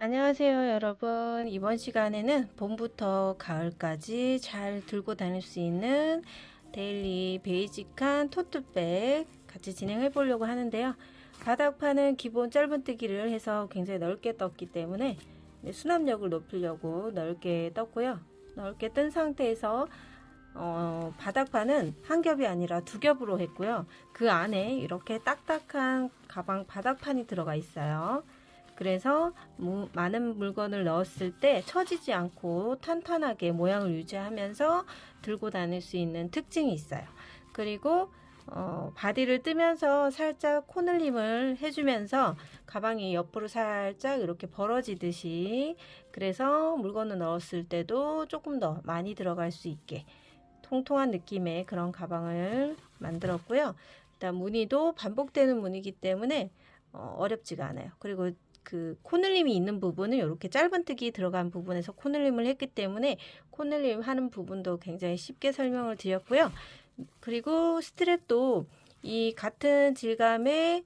안녕하세요 여러분. 이번 시간에는 봄부터 가을까지 잘 들고 다닐 수 있는 데일리 베이직한 토트백 같이 진행해 보려고 하는데요. 바닥판은 기본 짧은뜨기를 해서 굉장히 넓게 떴기 때문에 수납력을 높이려고 넓게 떴고요. 넓게 뜬 상태에서 바닥판은 한 겹이 아니라 두 겹으로 했고요. 그 안에 이렇게 딱딱한 가방 바닥판이 들어가 있어요. 그래서 많은 물건을 넣었을 때 처지지 않고 탄탄하게 모양을 유지하면서 들고 다닐 수 있는 특징이 있어요. 그리고 바디를 뜨면서 살짝 코늘림을 해주면서 가방이 옆으로 살짝 이렇게 벌어지듯이, 그래서 물건을 넣었을 때도 조금 더 많이 들어갈 수 있게 통통한 느낌의 그런 가방을 만들었고요. 일단 무늬도 반복되는 무늬이기 때문에 어렵지가 않아요. 그리고 그 코늘림이 있는 부분은 이렇게 짧은뜨기 들어간 부분에서 코늘림을 했기 때문에 코늘림 하는 부분도 굉장히 쉽게 설명을 드렸고요. 그리고 스트랩도 이 같은 질감의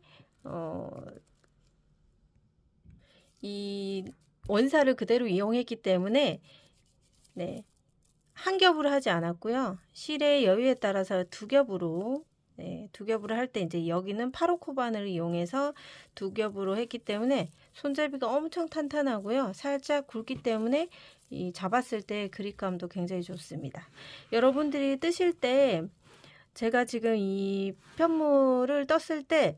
이 원사를 그대로 이용했기 때문에 한 겹으로 하지 않았고요. 실의 여유에 따라서 두 겹으로, 두 겹으로 할 때 이제 여기는 8호 코바늘을 이용해서 두 겹으로 했기 때문에 손잡이가 엄청 탄탄하고요. 살짝 굵기 때문에 이 잡았을 때 그립감도 굉장히 좋습니다. 여러분들이 뜨실 때 제가 지금 이 편물을 떴을 때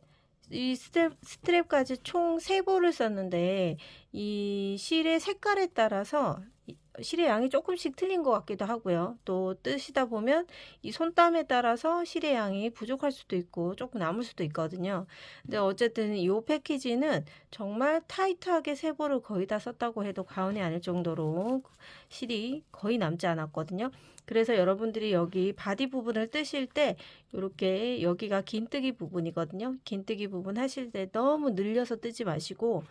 이 스트랩까지 총 3볼을 썼는데 이 실의 색깔에 따라서 실의 양이 조금씩 틀린 것 같기도 하고요. 또 뜨시다 보면 이 손땀에 따라서 실의 양이 부족할 수도 있고 조금 남을 수도 있거든요. 근데 어쨌든 이 패키지는 정말 타이트하게 3볼을 거의 다 썼다고 해도 과언이 아닐 정도로 실이 거의 남지 않았거든요. 그래서 여러분들이 여기 바디 부분을 뜨실 때 이렇게 여기가 긴뜨기 부분이거든요. 긴뜨기 부분 하실 때 너무 늘려서 뜨지 마시고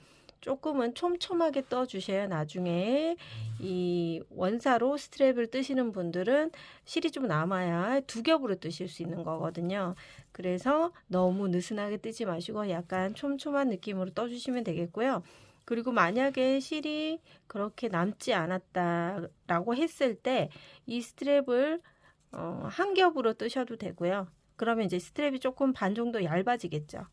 조금은 촘촘하게 떠 주셔야 나중에 이 원사로 스트랩을 뜨시는 분들은 실이 좀 남아야 두 겹으로 뜨실 수 있는 거거든요. 그래서 너무 느슨하게 뜨지 마시고 약간 촘촘한 느낌으로 떠 주시면 되겠고요. 그리고 만약에 실이 그렇게 남지 않았다라고 했을 때 이 스트랩을 한 겹으로 뜨셔도 되고요. 그러면 이제 스트랩이 조금 반 정도 얇아지겠죠.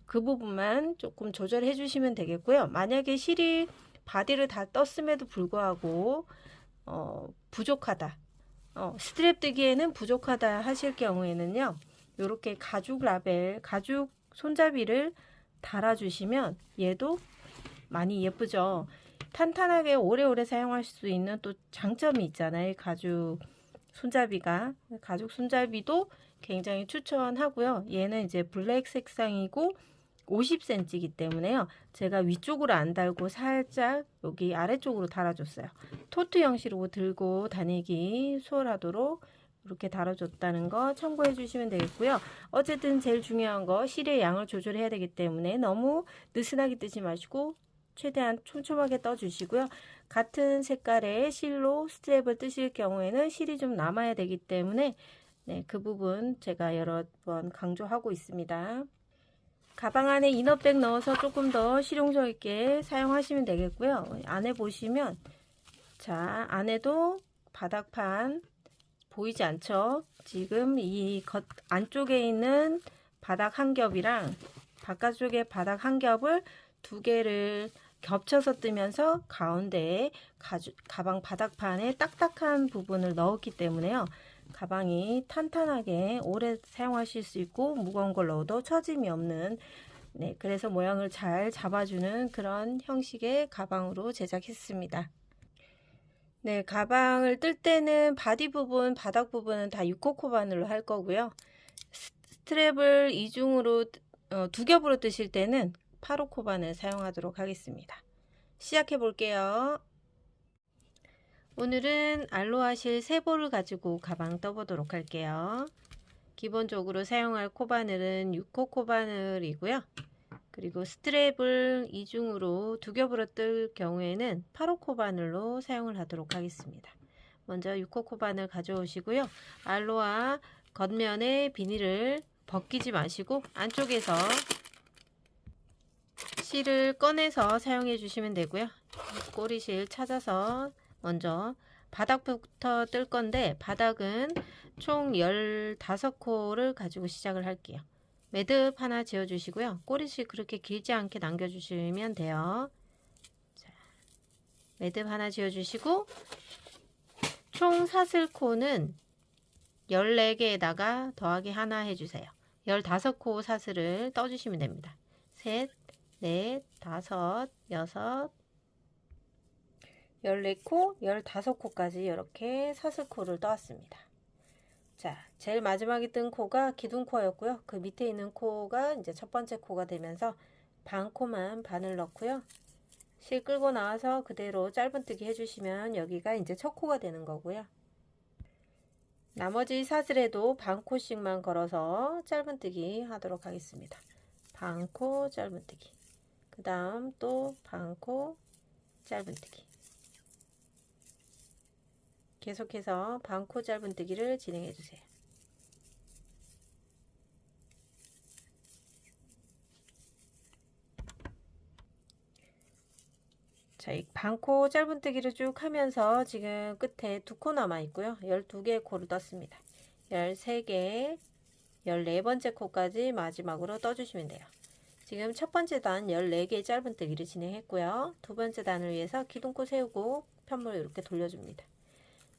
그 부분만 조금 조절해 주시면 되겠고요. 만약에 실이 바디를 다 떴음에도 불구하고 부족하다, 스트랩 뜨기에는 부족하다 하실 경우에는요, 이렇게 가죽 라벨, 가죽 손잡이를 달아주시면 얘도 많이 예쁘죠. 탄탄하게 오래오래 사용할 수 있는 또 장점이 있잖아요. 가죽 손잡이가. 가죽 손잡이도 굉장히 추천하고요. 얘는 이제 블랙 색상이고 50cm이기 때문에요. 제가 위쪽으로 안 달고 살짝 여기 아래쪽으로 달아줬어요. 토트 형식으로 들고 다니기 수월하도록 이렇게 달아줬다는 거 참고해 주시면 되겠고요. 어쨌든 제일 중요한 거 실의 양을 조절해야 되기 때문에 너무 느슨하게 뜨지 마시고 최대한 촘촘하게 떠주시고요. 같은 색깔의 실로 스트랩을 뜨실 경우에는 실이 좀 남아야 되기 때문에 그 부분 제가 여러 번 강조하고 있습니다. 가방 안에 이너백 넣어서 조금 더 실용적 있게 사용하시면 되겠고요. 안에 보시면 자, 안에도 바닥판 보이지 않죠? 지금 이 안쪽에 있는 바닥 한 겹이랑 바깥쪽에 바닥 한 겹을 두 개를 겹쳐서 뜨면서 가운데에 가방 바닥판에 딱딱한 부분을 넣었기 때문에요. 가방이 탄탄하게 오래 사용하실 수 있고 무거운 걸 넣어도 처짐이 없는, 그래서 모양을 잘 잡아주는 그런 형식의 가방으로 제작했습니다. 가방을 뜰 때는 바디 부분, 바닥 부분은 다 6호 코바늘로 할 거고요. 스트랩을 이중으로 두 겹으로 뜨실 때는 8호 코바늘 사용하도록 하겠습니다. 시작해 볼게요. 오늘은 알로하 실 3볼을 가지고 가방 떠보도록 할게요. 기본적으로 사용할 코바늘은 6호 코바늘이고요. 그리고 스트랩을 이중으로 두 겹으로 뜰 경우에는 8호 코바늘로 사용을 하도록 하겠습니다. 먼저 6호 코바늘 가져오시고요. 알로하 겉면에 비닐을 벗기지 마시고 안쪽에서 실을 꺼내서 사용해 주시면 되고요. 꼬리실 찾아서 먼저 바닥부터 뜰 건데, 바닥은 총 15코를 가지고 시작을 할게요. 매듭 하나 지어 주시고요. 꼬리실 그렇게 길지 않게 남겨 주시면 돼요. 자, 매듭 하나 지어 주시고, 총 사슬코는 14개에다가 더하기 하나 해주세요. 15코 사슬을 떠주시면 됩니다. 셋, 넷, 다섯, 여섯, 14코, 15코까지 이렇게 사슬코를 떠왔습니다. 자, 제일 마지막에 뜬 코가 기둥코였고요. 그 밑에 있는 코가 이제 첫 번째 코가 되면서 반코만 반을 넣고요. 실 끌고 나와서 그대로 짧은뜨기 해주시면 여기가 이제 첫 코가 되는 거고요. 나머지 사슬에도 반코씩만 걸어서 짧은뜨기 하도록 하겠습니다. 반코 짧은뜨기, 그 다음 또 반코 짧은뜨기, 계속해서 반코 짧은뜨기를 진행해 주세요. 자, 이 반코 짧은뜨기를 쭉 하면서 지금 끝에 2코 남아 있고요. 12개의 코를 떴습니다. 13개, 14번째 코까지 마지막으로 떠주시면 돼요. 지금 첫 번째 단 14개의 짧은뜨기를 진행했고요. 두 번째 단을 위해서 기둥코 세우고 편물을 이렇게 돌려줍니다.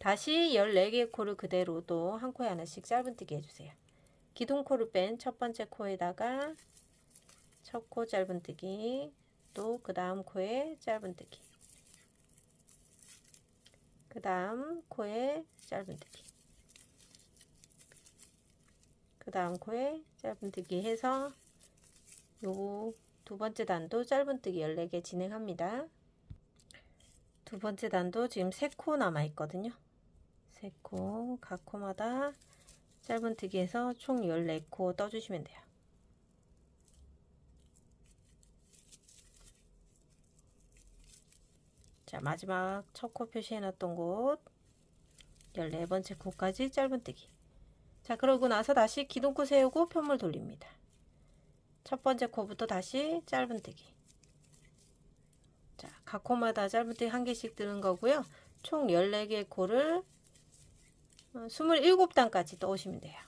다시 14개의 코를 그대로 또 한 코에 하나씩 짧은뜨기 해주세요. 기둥코를 뺀 첫 번째 코에다가 첫 코 짧은뜨기, 또 그 다음 코에 짧은뜨기, 그 다음 코에 짧은뜨기, 그 다음 코에 짧은뜨기 해서 요 두 번째 단도 짧은뜨기 14개 진행합니다. 두 번째 단도 지금 3코 남아 있거든요. 3코, 각 코마다 짧은뜨기 해서 총 14코 떠주시면 돼요. 자, 마지막 첫 코 표시해 놨던 곳 14번째 코까지 짧은뜨기. 자, 그러고 나서 다시 기둥코 세우고 편물 돌립니다. 첫 번째 코부터 다시 짧은뜨기. 자, 각 코마다 짧은뜨기 한 개씩 뜨는 거고요. 총 14개의 코를 27단까지 떠오시면 돼요.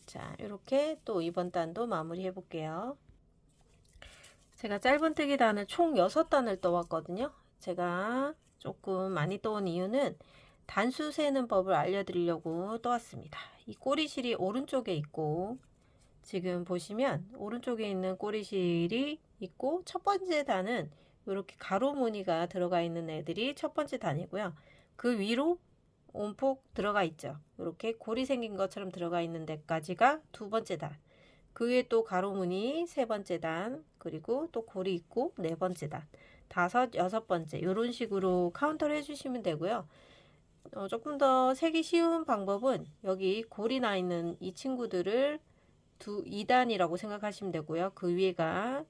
자, 이렇게 또 이번 단도 마무리 해 볼게요. 제가 짧은뜨기 단을 총 6단을 떠왔거든요. 제가 조금 많이 떠온 이유는 단수 세는 법을 알려드리려고 떠왔습니다. 이 꼬리실이 오른쪽에 있고, 지금 보시면 오른쪽에 있는 꼬리실이 있고, 첫 번째 단은 이렇게 가로 무늬가 들어가 있는 애들이 첫 번째 단이고요. 그 위로 온폭 들어가 있죠. 이렇게 골이 생긴 것처럼 들어가 있는 데까지가 두 번째 단. 그 위에 또 가로 무늬 세 번째 단, 그리고 또 골이 있고 네 번째 단, 다섯, 여섯 번째, 이런 식으로 카운터를 해주시면 되고요. 조금 더 세기 쉬운 방법은 여기 골이 나 있는 이 친구들을 2단이라고 생각하시면 되고요. 그 위에가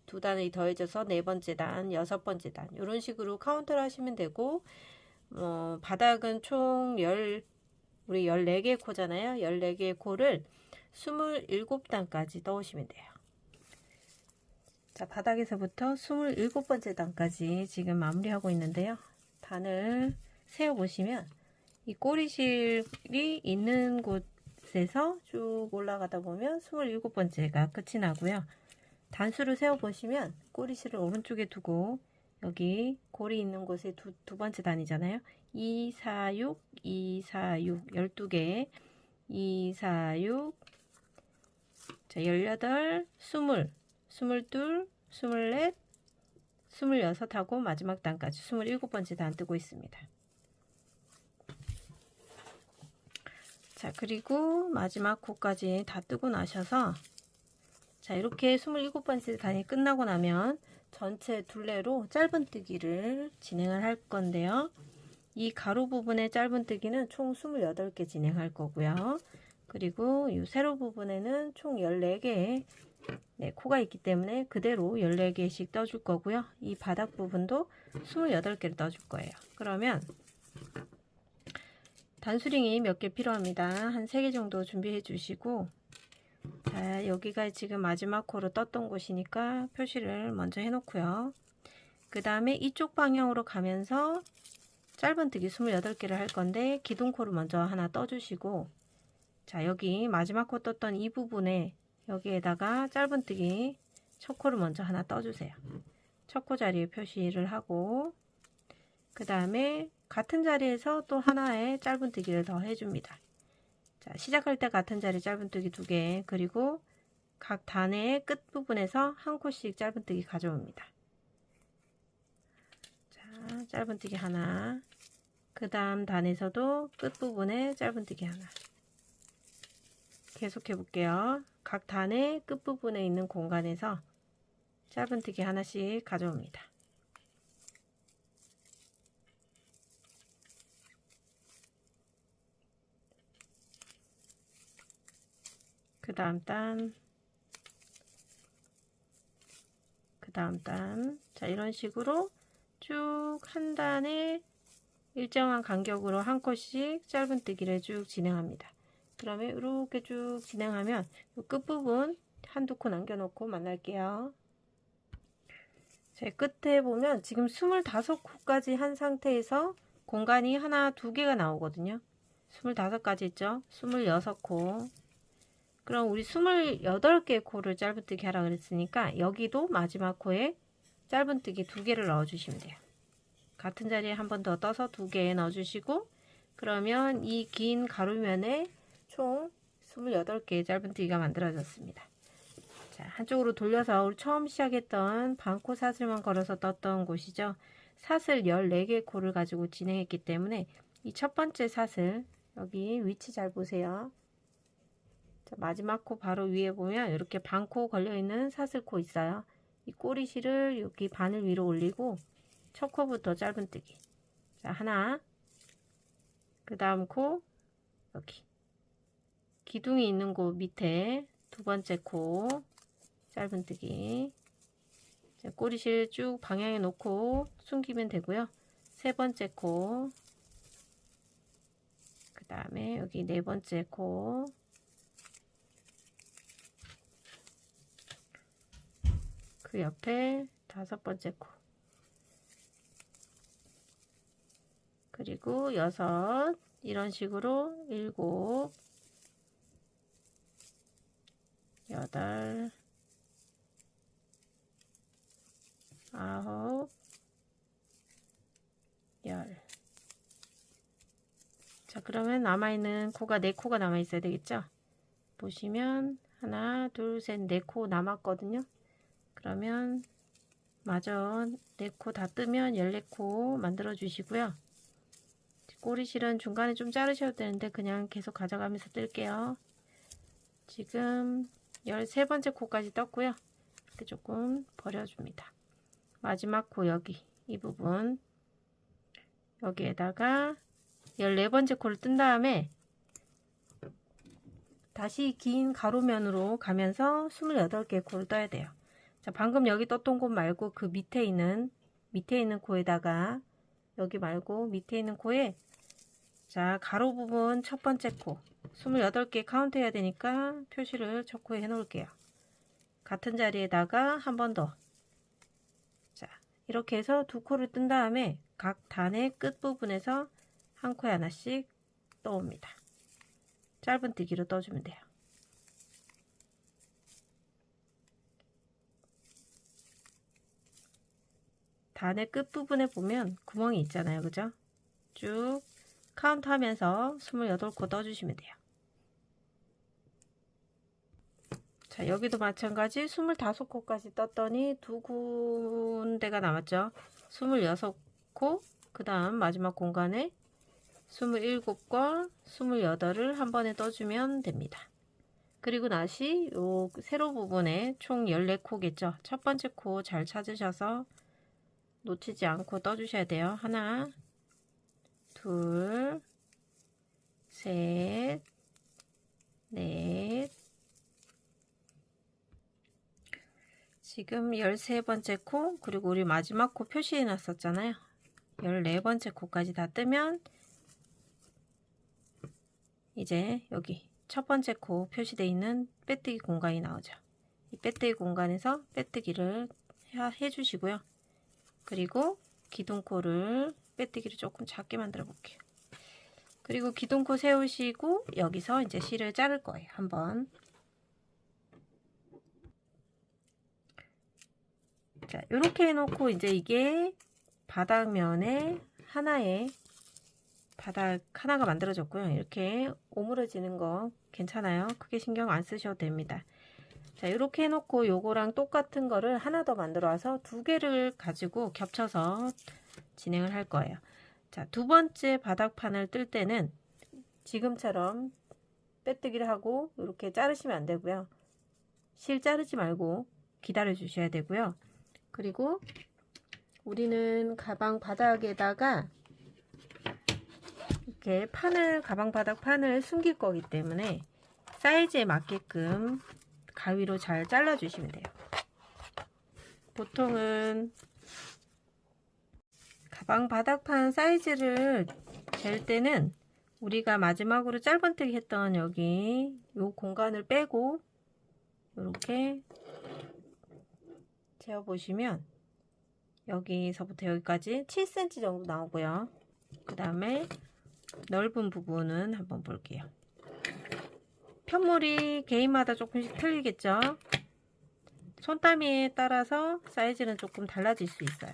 두 단이 더해져서 네 번째 단, 여섯 번째 단, 이런 식으로 카운터를 하시면 되고, 바닥은 총 우리 14개의 코잖아요. 14개의 코를 27단까지 떠오시면 돼요. 자, 바닥에서부터 27번째 단까지 지금 마무리하고 있는데요. 단을 세어보시면 이 꼬리실이 있는 곳에서 쭉 올라가다 보면 27번째가 끝이 나고요. 단수를 세어보시면 꼬리실을 오른쪽에 두고 여기 골이 있는 곳에 두 번째 단이잖아요. 2, 4, 6, 2, 4, 6, 12개, 2, 4, 6, 자, 18, 20, 22, 24, 26하고 마지막 단까지 27번째 단 뜨고 있습니다. 자, 그리고 마지막 코까지 다 뜨고 나셔서, 자, 이렇게 27번째 단이 끝나고 나면 전체 둘레로 짧은뜨기를 진행을 할 건데요. 이 가로 부분의 짧은뜨기는 총 28개 진행할 거고요. 그리고 이 세로 부분에는 총 14개의 코가 있기 때문에 그대로 14개씩 떠줄 거고요. 이 바닥 부분도 28개를 떠줄 거예요. 그러면 단수링이 몇 개 필요합니다. 한 3개 정도 준비해 주시고, 자, 여기가 지금 마지막 코로 떴던 곳이니까 표시를 먼저 해 놓고요. 그 다음에 이쪽 방향으로 가면서 짧은뜨기 28개를 할 건데 기둥코를 먼저 하나 떠주시고, 자, 여기 마지막 코 떴던 이 부분에 여기에다가 짧은뜨기 첫 코를 먼저 하나 떠주세요. 첫 코 자리에 표시를 하고, 그 다음에 같은 자리에서 또 하나의 짧은뜨기를 더 해줍니다. 자, 시작할 때 같은 자리 짧은뜨기 2개, 그리고 각 단의 끝부분에서 한 코씩 짧은뜨기 가져옵니다. 자, 짧은뜨기 하나, 그 다음 단에서도 끝부분에 짧은뜨기 하나. 계속해 볼게요. 각 단의 끝부분에 있는 공간에서 짧은뜨기 하나씩 가져옵니다. 그 다음 단, 그 다음 단. 자, 이런 식으로 쭉 한 단에 일정한 간격으로 한 코씩 짧은뜨기를 쭉 진행합니다. 그러면 이렇게 쭉 진행하면 이 끝부분 한두 코 남겨놓고 만날게요. 제 끝에 보면 지금 25코까지 한 상태에서 공간이 하나, 두 개가 나오거든요. 25가지 있죠? 26코. 그럼 우리 28개 코를 짧은뜨기 하라 그랬으니까 여기도 마지막 코에 짧은뜨기 2개를 넣어주시면 돼요. 같은 자리에 한 번 더 떠서 2개 넣어주시고, 그러면 이 긴 가로면에 총 28개의 짧은뜨기가 만들어졌습니다. 자, 한쪽으로 돌려서 우리 처음 시작했던 반코 사슬만 걸어서 떴던 곳이죠. 사슬 14개 코를 가지고 진행했기 때문에 이 첫 번째 사슬, 여기 위치 잘 보세요. 자, 마지막 코 바로 위에 보면 이렇게 반코 걸려있는 사슬코 있어요. 이 꼬리실을 여기 바늘 위로 올리고 첫 코부터 짧은뜨기. 자, 하나, 그 다음 코 여기 기둥이 있는 곳 밑에 두 번째 코 짧은뜨기. 자, 꼬리실 쭉 방향에 놓고 숨기면 되고요. 세 번째 코, 그 다음에 여기 네 번째 코, 그 옆에 다섯 번째 코, 그리고 여섯, 이런 식으로 일곱, 여덟, 아홉, 열. 자, 그러면 남아있는 코가 4코가 남아있어야 되겠죠? 보시면 하나, 둘, 셋, 4코 남았거든요. 그러면 마저 4코 다 뜨면 14코 만들어 주시고요. 꼬리실은 중간에 좀 자르셔도 되는데 그냥 계속 가져가면서 뜰게요. 지금 13번째 코까지 떴고요. 이렇게 조금 버려줍니다. 마지막 코 여기 이 부분 여기에다가 14번째 코를 뜬 다음에 다시 긴 가로면으로 가면서 28개 코를 떠야 돼요. 자, 방금 여기 떴던 곳 말고 그 밑에 있는 코에다가 여기 말고 밑에 있는 코에, 자, 가로 부분 첫 번째 코 28개 카운트 해야 되니까 표시를 첫 코에 해 놓을게요. 같은 자리에다가 한 번 더. 자, 이렇게 해서 두 코를 뜬 다음에 각 단의 끝부분에서 한 코에 하나씩 떠옵니다. 짧은뜨기로 떠주면 돼요. 단의 끝부분에 보면 구멍이 있잖아요. 그죠? 쭉 카운트 하면서 28코 떠주시면 돼요. 자, 여기도 마찬가지 25코까지 떴더니 두 군데가 남았죠. 26코, 그 다음 마지막 공간에 27과 28을 한 번에 떠주면 됩니다. 그리고 다시 요 세로 부분에 총 14코겠죠. 첫 번째 코 잘 찾으셔서 놓치지 않고 떠주셔야 돼요. 하나, 둘, 셋, 넷. 지금 13번째 코, 그리고 우리 마지막 코 표시해 놨었잖아요. 14번째 코까지 다 뜨면 이제 여기 첫 번째 코 표시되어 있는 빼뜨기 공간이 나오죠. 이 빼뜨기 공간에서 빼뜨기를 해주시고요. 그리고 기둥코를 빼뜨기를 조금 작게 만들어 볼게요. 그리고 기둥코 세우시고 여기서 이제 실을 자를 거예요. 한번. 자, 이렇게 해놓고 이제 이게 바닥면에 바닥 하나가 만들어졌고요. 이렇게 오므러지는 거 괜찮아요. 크게 신경 안 쓰셔도 됩니다. 자, 이렇게 해놓고 요거랑 똑같은 거를 하나 더 만들어 와서 두 개를 가지고 겹쳐서 진행을 할 거예요. 자, 두 번째 바닥판을 뜰 때는 지금처럼 빼뜨기를 하고 이렇게 자르시면 안 되고요. 실 자르지 말고 기다려 주셔야 되고요. 그리고 우리는 가방 바닥에다가 이렇게 가방 바닥 판을 숨길 거기 때문에 사이즈에 맞게끔 가위로 잘 잘라 주시면 돼요. 보통은 가방 바닥판 사이즈를 잴 때는 우리가 마지막으로 짧은뜨기 했던 여기 요 공간을 빼고 이렇게 재어 보시면 여기서부터 여기까지 7cm 정도 나오고요. 그 다음에 넓은 부분은 한번 볼게요. 편물이 개인마다 조금씩 틀리겠죠. 손땀에 따라서 사이즈는 조금 달라질 수 있어요.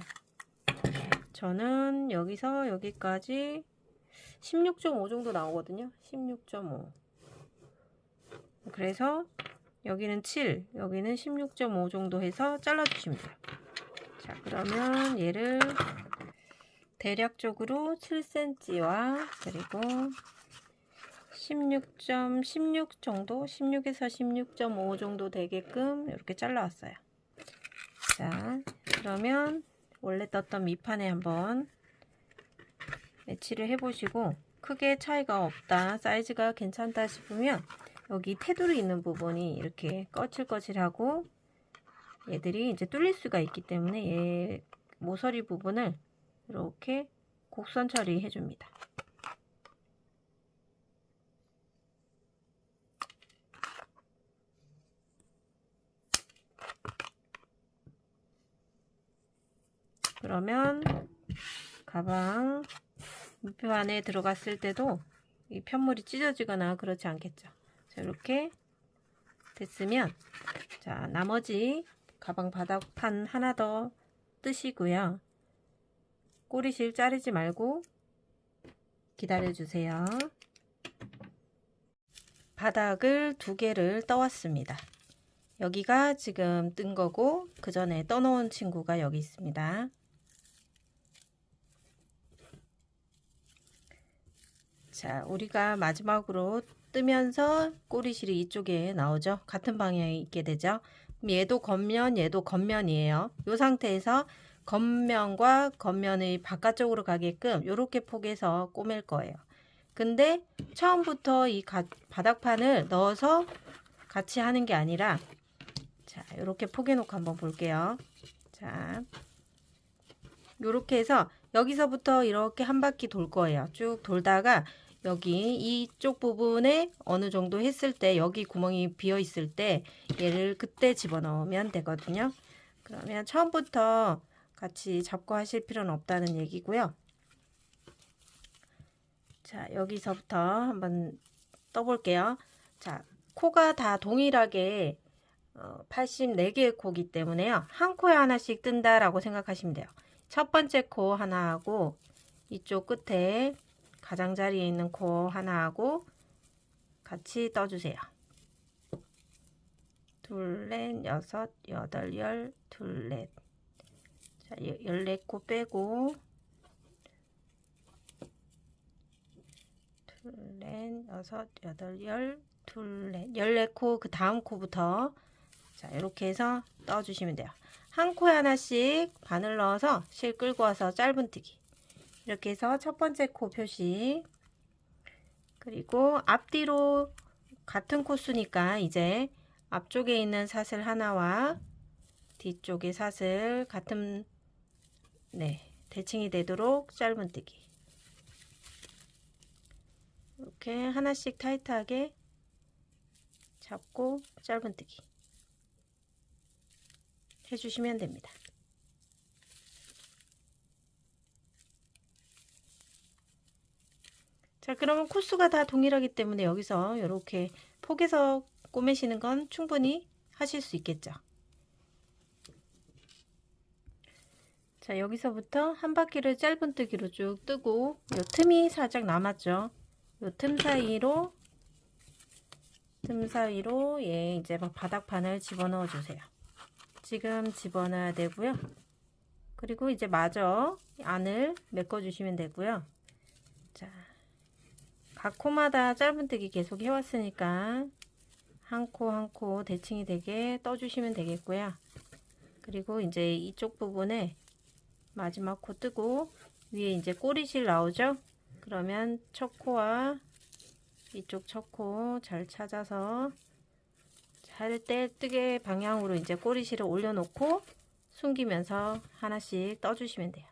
저는 여기서 여기까지 16.5 정도 나오거든요. 16.5. 그래서 여기는 7, 여기는 16.5 정도 해서 잘라주시면 돼요. 자, 그러면 얘를 대략적으로 7cm와 그리고 16.16 정도, 16에서 16.5 정도 되게끔 이렇게 잘라왔어요. 자, 그러면 원래 떴던 밑판에 한번 매치를 해보시고 크게 차이가 없다, 사이즈가 괜찮다 싶으면 여기 테두리 있는 부분이 이렇게 거칠거칠하고 얘들이 이제 뚫릴 수가 있기 때문에 얘 모서리 부분을 이렇게 곡선 처리해 줍니다. 그러면 가방 물표 안에 들어갔을 때도 이 편물이 찢어지거나 그렇지 않겠죠. 자, 이렇게 됐으면 자, 나머지 가방 바닥판 하나 더 뜨시고요. 꼬리실 자르지 말고 기다려 주세요. 바닥을 두 개를 떠왔습니다. 여기가 지금 뜬 거고 그 전에 떠놓은 친구가 여기 있습니다. 자, 우리가 마지막으로 뜨면서 꼬리실이 이쪽에 나오죠. 같은 방향에 있게 되죠. 그럼 얘도 겉면, 얘도 겉면이에요. 이 상태에서 겉면과 겉면의 바깥쪽으로 가게끔 이렇게 포개서 꼬맬 거예요. 근데 처음부터 이 바닥판을 넣어서 같이 하는 게 아니라 자, 이렇게 포개 놓고 한번 볼게요. 자, 이렇게 해서 여기서부터 이렇게 한 바퀴 돌 거예요. 쭉 돌다가 여기 이쪽 부분에 어느 정도 했을 때 여기 구멍이 비어 있을 때 얘를 그때 집어넣으면 되거든요. 그러면 처음부터 같이 잡고 하실 필요는 없다는 얘기고요. 자, 여기서부터 한번 떠볼게요. 자, 코가 다 동일하게 84개의 코기 때문에요. 한 코에 하나씩 뜬다라고 생각하시면 돼요. 첫 번째 코 하나 하고 이쪽 끝에 가장자리에 있는 코 하나 하고 같이 떠주세요. 둘, 넷, 여섯, 여덟, 열, 둘, 넷. 자, 14코 빼고 둘, 넷, 여섯, 여덟, 열, 둘, 넷. 14코 그 다음 코부터 자, 이렇게 해서 떠주시면 돼요. 한 코에 하나씩 바늘 넣어서 실 끌고 와서 짧은뜨기. 이렇게 해서 첫 번째 코 표시. 그리고 앞뒤로 같은 코수니까 이제 앞쪽에 있는 사슬 하나와 뒤쪽의 사슬 같은 대칭이 되도록 짧은뜨기. 이렇게 하나씩 타이트하게 잡고 짧은뜨기 해주시면 됩니다. 자, 그러면 코스가 다 동일하기 때문에 여기서 이렇게 폭에서 꼬매시는 건 충분히 하실 수 있겠죠. 자, 여기서부터 한 바퀴를 짧은뜨기로 쭉 뜨고 요 틈이 살짝 남았죠. 요 틈 사이로 예, 이제 막 바닥판을 집어넣어 주세요. 지금 집어넣어야 되고요. 그리고 이제 마저 안을 메꿔 주시면 되고요. 자, 각 코마다 짧은뜨기 계속 해왔으니까 한 코 한 코 대칭이 되게 떠주시면 되겠고요. 그리고 이제 이쪽 부분에 마지막 코 뜨고 위에 이제 꼬리실 나오죠. 그러면 첫 코와 이쪽 첫 코 잘 찾아서 잘 뜨개 방향으로 이제 꼬리실을 올려놓고 숨기면서 하나씩 떠주시면 돼요.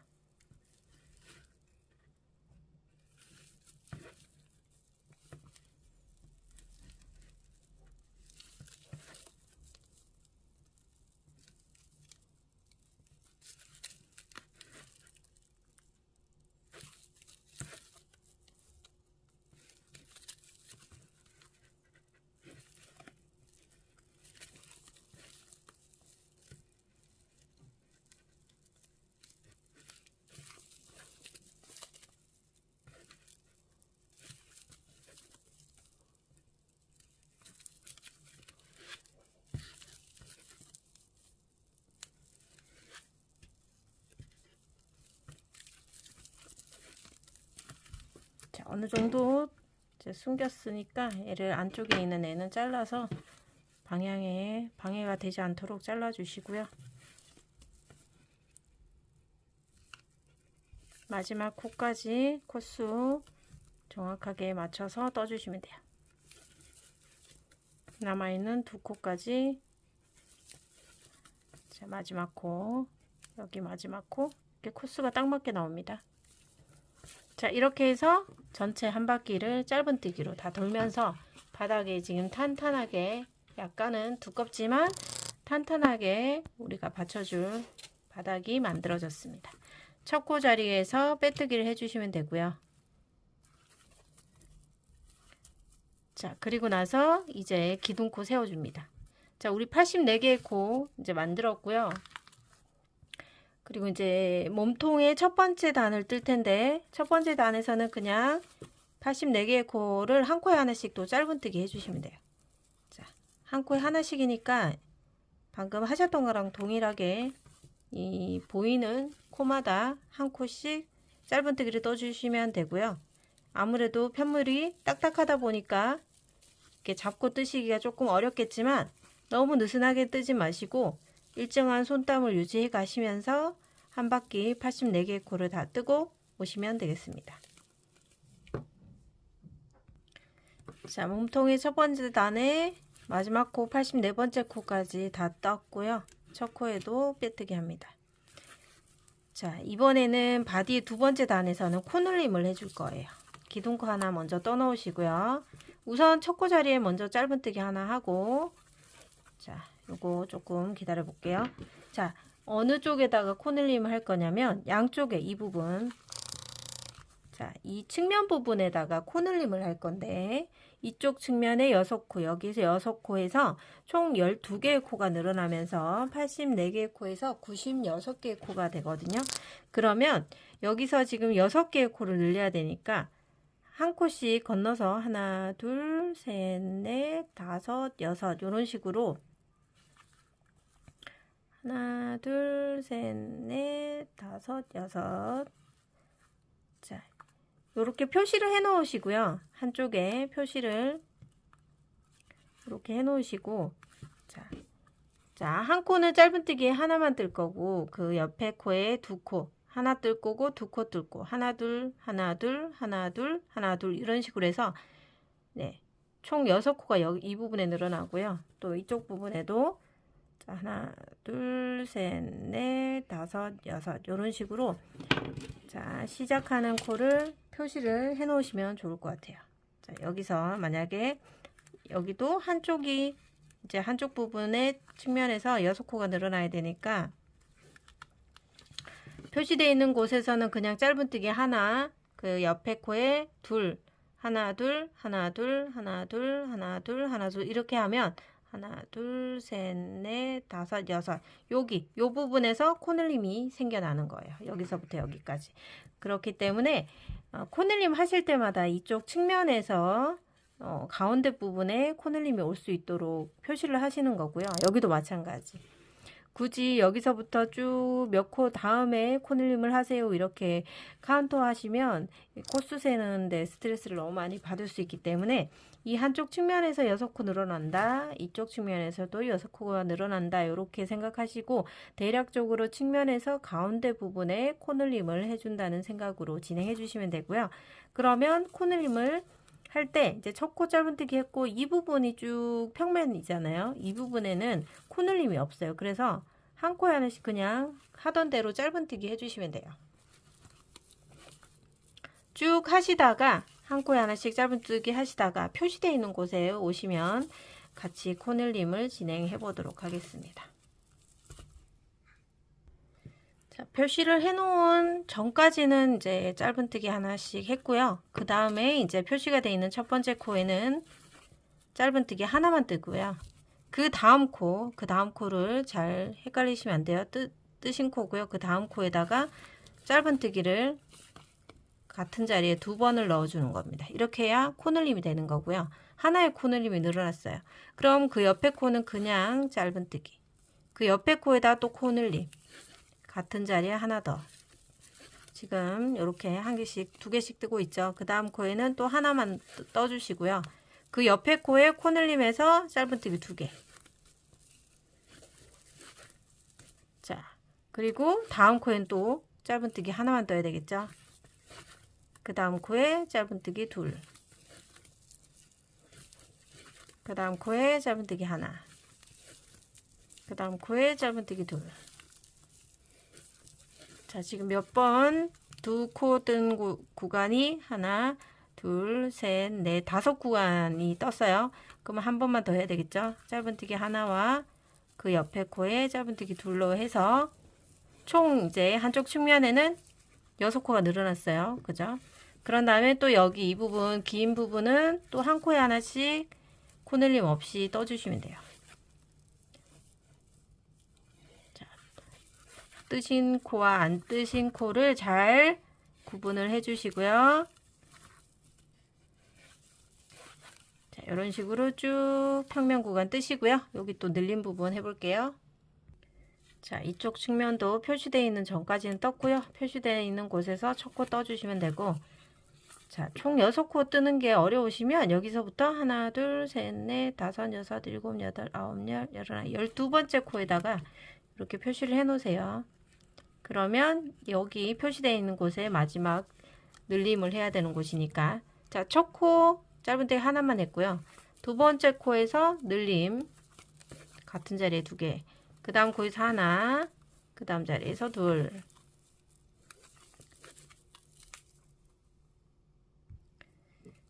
자, 어느 정도 이제 숨겼으니까 얘를 안쪽에 있는 애는 잘라서 방해가 되지 않도록 잘라 주시고요. 마지막 코까지 코수 정확하게 맞춰서 떠주시면 돼요. 남아있는 두 코까지, 자, 마지막 코, 여기 마지막 코, 이렇게 코수가 딱 맞게 나옵니다. 자, 이렇게 해서 전체 한 바퀴를 짧은뜨기로 다 돌면서 바닥에 지금 탄탄하게, 약간은 두껍지만 탄탄하게 우리가 받쳐줄 바닥이 만들어졌습니다. 첫 코 자리에서 빼뜨기를 해주시면 되고요. 자, 그리고 나서 이제 기둥코 세워줍니다. 자, 우리 84개의 코 이제 만들었고요. 그리고 이제 몸통의 첫 번째 단을 뜰 텐데, 첫 번째 단에서는 그냥 84개의 코를 한 코에 하나씩 또 짧은뜨기 해주시면 돼요. 자, 한 코에 하나씩이니까 방금 하셨던 거랑 동일하게 이 보이는 코마다 한 코씩 짧은뜨기를 떠주시면 되고요. 아무래도 편물이 딱딱하다 보니까 이렇게 잡고 뜨시기가 조금 어렵겠지만 너무 느슨하게 뜨지 마시고 일정한 손땀을 유지해 가시면서 한 바퀴 84개의 코를 다 뜨고 오시면 되겠습니다. 자, 몸통의 첫 번째 단에 마지막 코 84번째 코까지 다 떴고요. 첫 코에도 빼뜨기 합니다. 자, 이번에는 바디의 두 번째 단에서는 코늘림을 해줄 거예요. 기둥코 하나 먼저 떠 넣으시고요. 우선 첫 코 자리에 먼저 짧은뜨기 하나 하고, 자, 요거 조금 기다려 볼게요. 자, 어느 쪽에다가 코늘림을 할 거냐면 양쪽에 이 부분, 자, 이 측면 부분에다가 코늘림을 할 건데 이쪽 측면에 6코, 여기서 6코에서 총 12개의 코가 늘어나면서 84개의 코에서 96개의 코가 되거든요. 그러면 여기서 지금 6개의 코를 늘려야 되니까 한 코씩 건너서 하나, 둘, 셋, 넷, 다섯, 여섯 이런 식으로 하나, 둘, 셋, 넷, 다섯, 여섯. 자, 이렇게 표시를 해 놓으시고요. 한쪽에 표시를 이렇게 해 놓으시고, 자, 한 코는 짧은뜨기에 하나만 뜰 거고, 그 옆에 코에 두 코, 하나 뜰 거고, 두 코 뜰 거, 하나, 둘, 하나, 둘, 하나, 둘, 하나, 둘, 이런 식으로 해서, 네, 총 6코가 여기 이 부분에 늘어나고요. 또 이쪽 부분에도, 자, 하나, 둘, 셋, 넷, 다섯, 여섯, 이런 식으로, 자, 시작하는 코를 표시를 해 놓으시면 좋을 것 같아요. 자, 여기서 만약에 여기도 한쪽이 이제 한쪽 부분의 측면에서 6코가 늘어나야 되니까 표시되어 있는 곳에서는 그냥 짧은뜨기 하나, 그 옆에 코에 둘, 하나 둘, 하나 둘, 하나 둘, 하나 둘, 하나 둘 이렇게 하면 하나 둘, 셋, 넷, 다섯, 여섯 여기 요 부분에서 코늘림이 생겨나는 거예요. 여기서부터 여기까지. 그렇기 때문에 코늘림 하실 때마다 이쪽 측면에서 가운데 부분에 코늘림이 올 수 있도록 표시를 하시는 거고요. 여기도 마찬가지. 굳이 여기서부터 쭉 몇 코 다음에 코늘림을 하세요 이렇게 카운터 하시면 코수 세는데 스트레스를 너무 많이 받을 수 있기 때문에 이 한쪽 측면에서 6코 늘어난다, 이쪽 측면에서도 6코가 늘어난다 이렇게 생각하시고 대략적으로 측면에서 가운데 부분에 코늘림을 해준다는 생각으로 진행해 주시면 되고요. 그러면 코늘림을 할 때 이제 첫 코 짧은뜨기 했고 이 부분이 쭉 평면이잖아요. 이 부분에는 코늘림이 없어요. 그래서 한 코에 하나씩 그냥 하던 대로 짧은뜨기 해주시면 돼요. 쭉 하시다가 한 코에 하나씩 짧은뜨기 하시다가 표시되어 있는 곳에 오시면 같이 코늘림을 진행해 보도록 하겠습니다. 자, 표시를 해놓은 전까지는 이제 짧은뜨기 하나씩 했고요. 그 다음에 이제 표시가 되어 있는 첫 번째 코에는 짧은뜨기 하나만 뜨고요. 그 다음 코를 잘 헷갈리시면 안 돼요. 뜨신 코고요. 그 다음 코에다가 짧은뜨기를 같은 자리에 2번을 넣어주는 겁니다. 이렇게 해야 코늘림이 되는 거고요. 하나의 코늘림이 늘어났어요. 그럼 그 옆에 코는 그냥 짧은뜨기. 그 옆에 코에다 또 코늘림. 같은 자리에 하나 더. 지금 이렇게 한 개씩, 2개씩 뜨고 있죠. 그 다음 코에는 또 하나만 떠주시고요. 그 옆에 코에 코늘림에서 짧은뜨기 2개. 자, 그리고 다음 코엔 또 짧은뜨기 하나만 떠야 되겠죠. 그 다음 코에 짧은뜨기 2. 그 다음 코에 짧은뜨기 하나. 그 다음 코에 짧은뜨기 2. 자, 지금 몇 번 2코 뜬 구간이 하나, 둘, 셋, 넷, 5구간이 떴어요. 그러면 한 번만 더 해야 되겠죠. 짧은뜨기 하나와 그 옆에 코에 짧은뜨기 2로 해서 총 이제 한쪽 측면에는 6코가 늘어났어요. 그죠? 그런 다음에 또 여기 이 부분, 긴 부분은 또 한 코에 하나씩 코늘림 없이 떠주시면 돼요. 뜨신 코와 안 뜨신 코를 잘 구분을 해 주시고요. 자, 이런 식으로 쭉 평면 구간 뜨시고요. 여기 또 늘린 부분 해볼게요. 자, 이쪽 측면도 표시되어 있는 전까지는 떴고요. 표시되어 있는 곳에서 첫 코 떠주시면 되고, 자, 총 6코 뜨는 게 어려우시면 여기서부터 하나, 둘, 셋, 넷, 다섯, 여섯, 일곱, 여덟, 아홉, 열, 열하나, 12번째 코에다가 이렇게 표시를 해 놓으세요. 그러면 여기 표시되어 있는 곳에 마지막 늘림을 해야 되는 곳이니까, 자, 첫 코 짧은뜨기 하나만 했고요. 두 번째 코에서 늘림 같은 자리에 2개, 그 다음 코에서 하나, 그 다음 자리에서 2.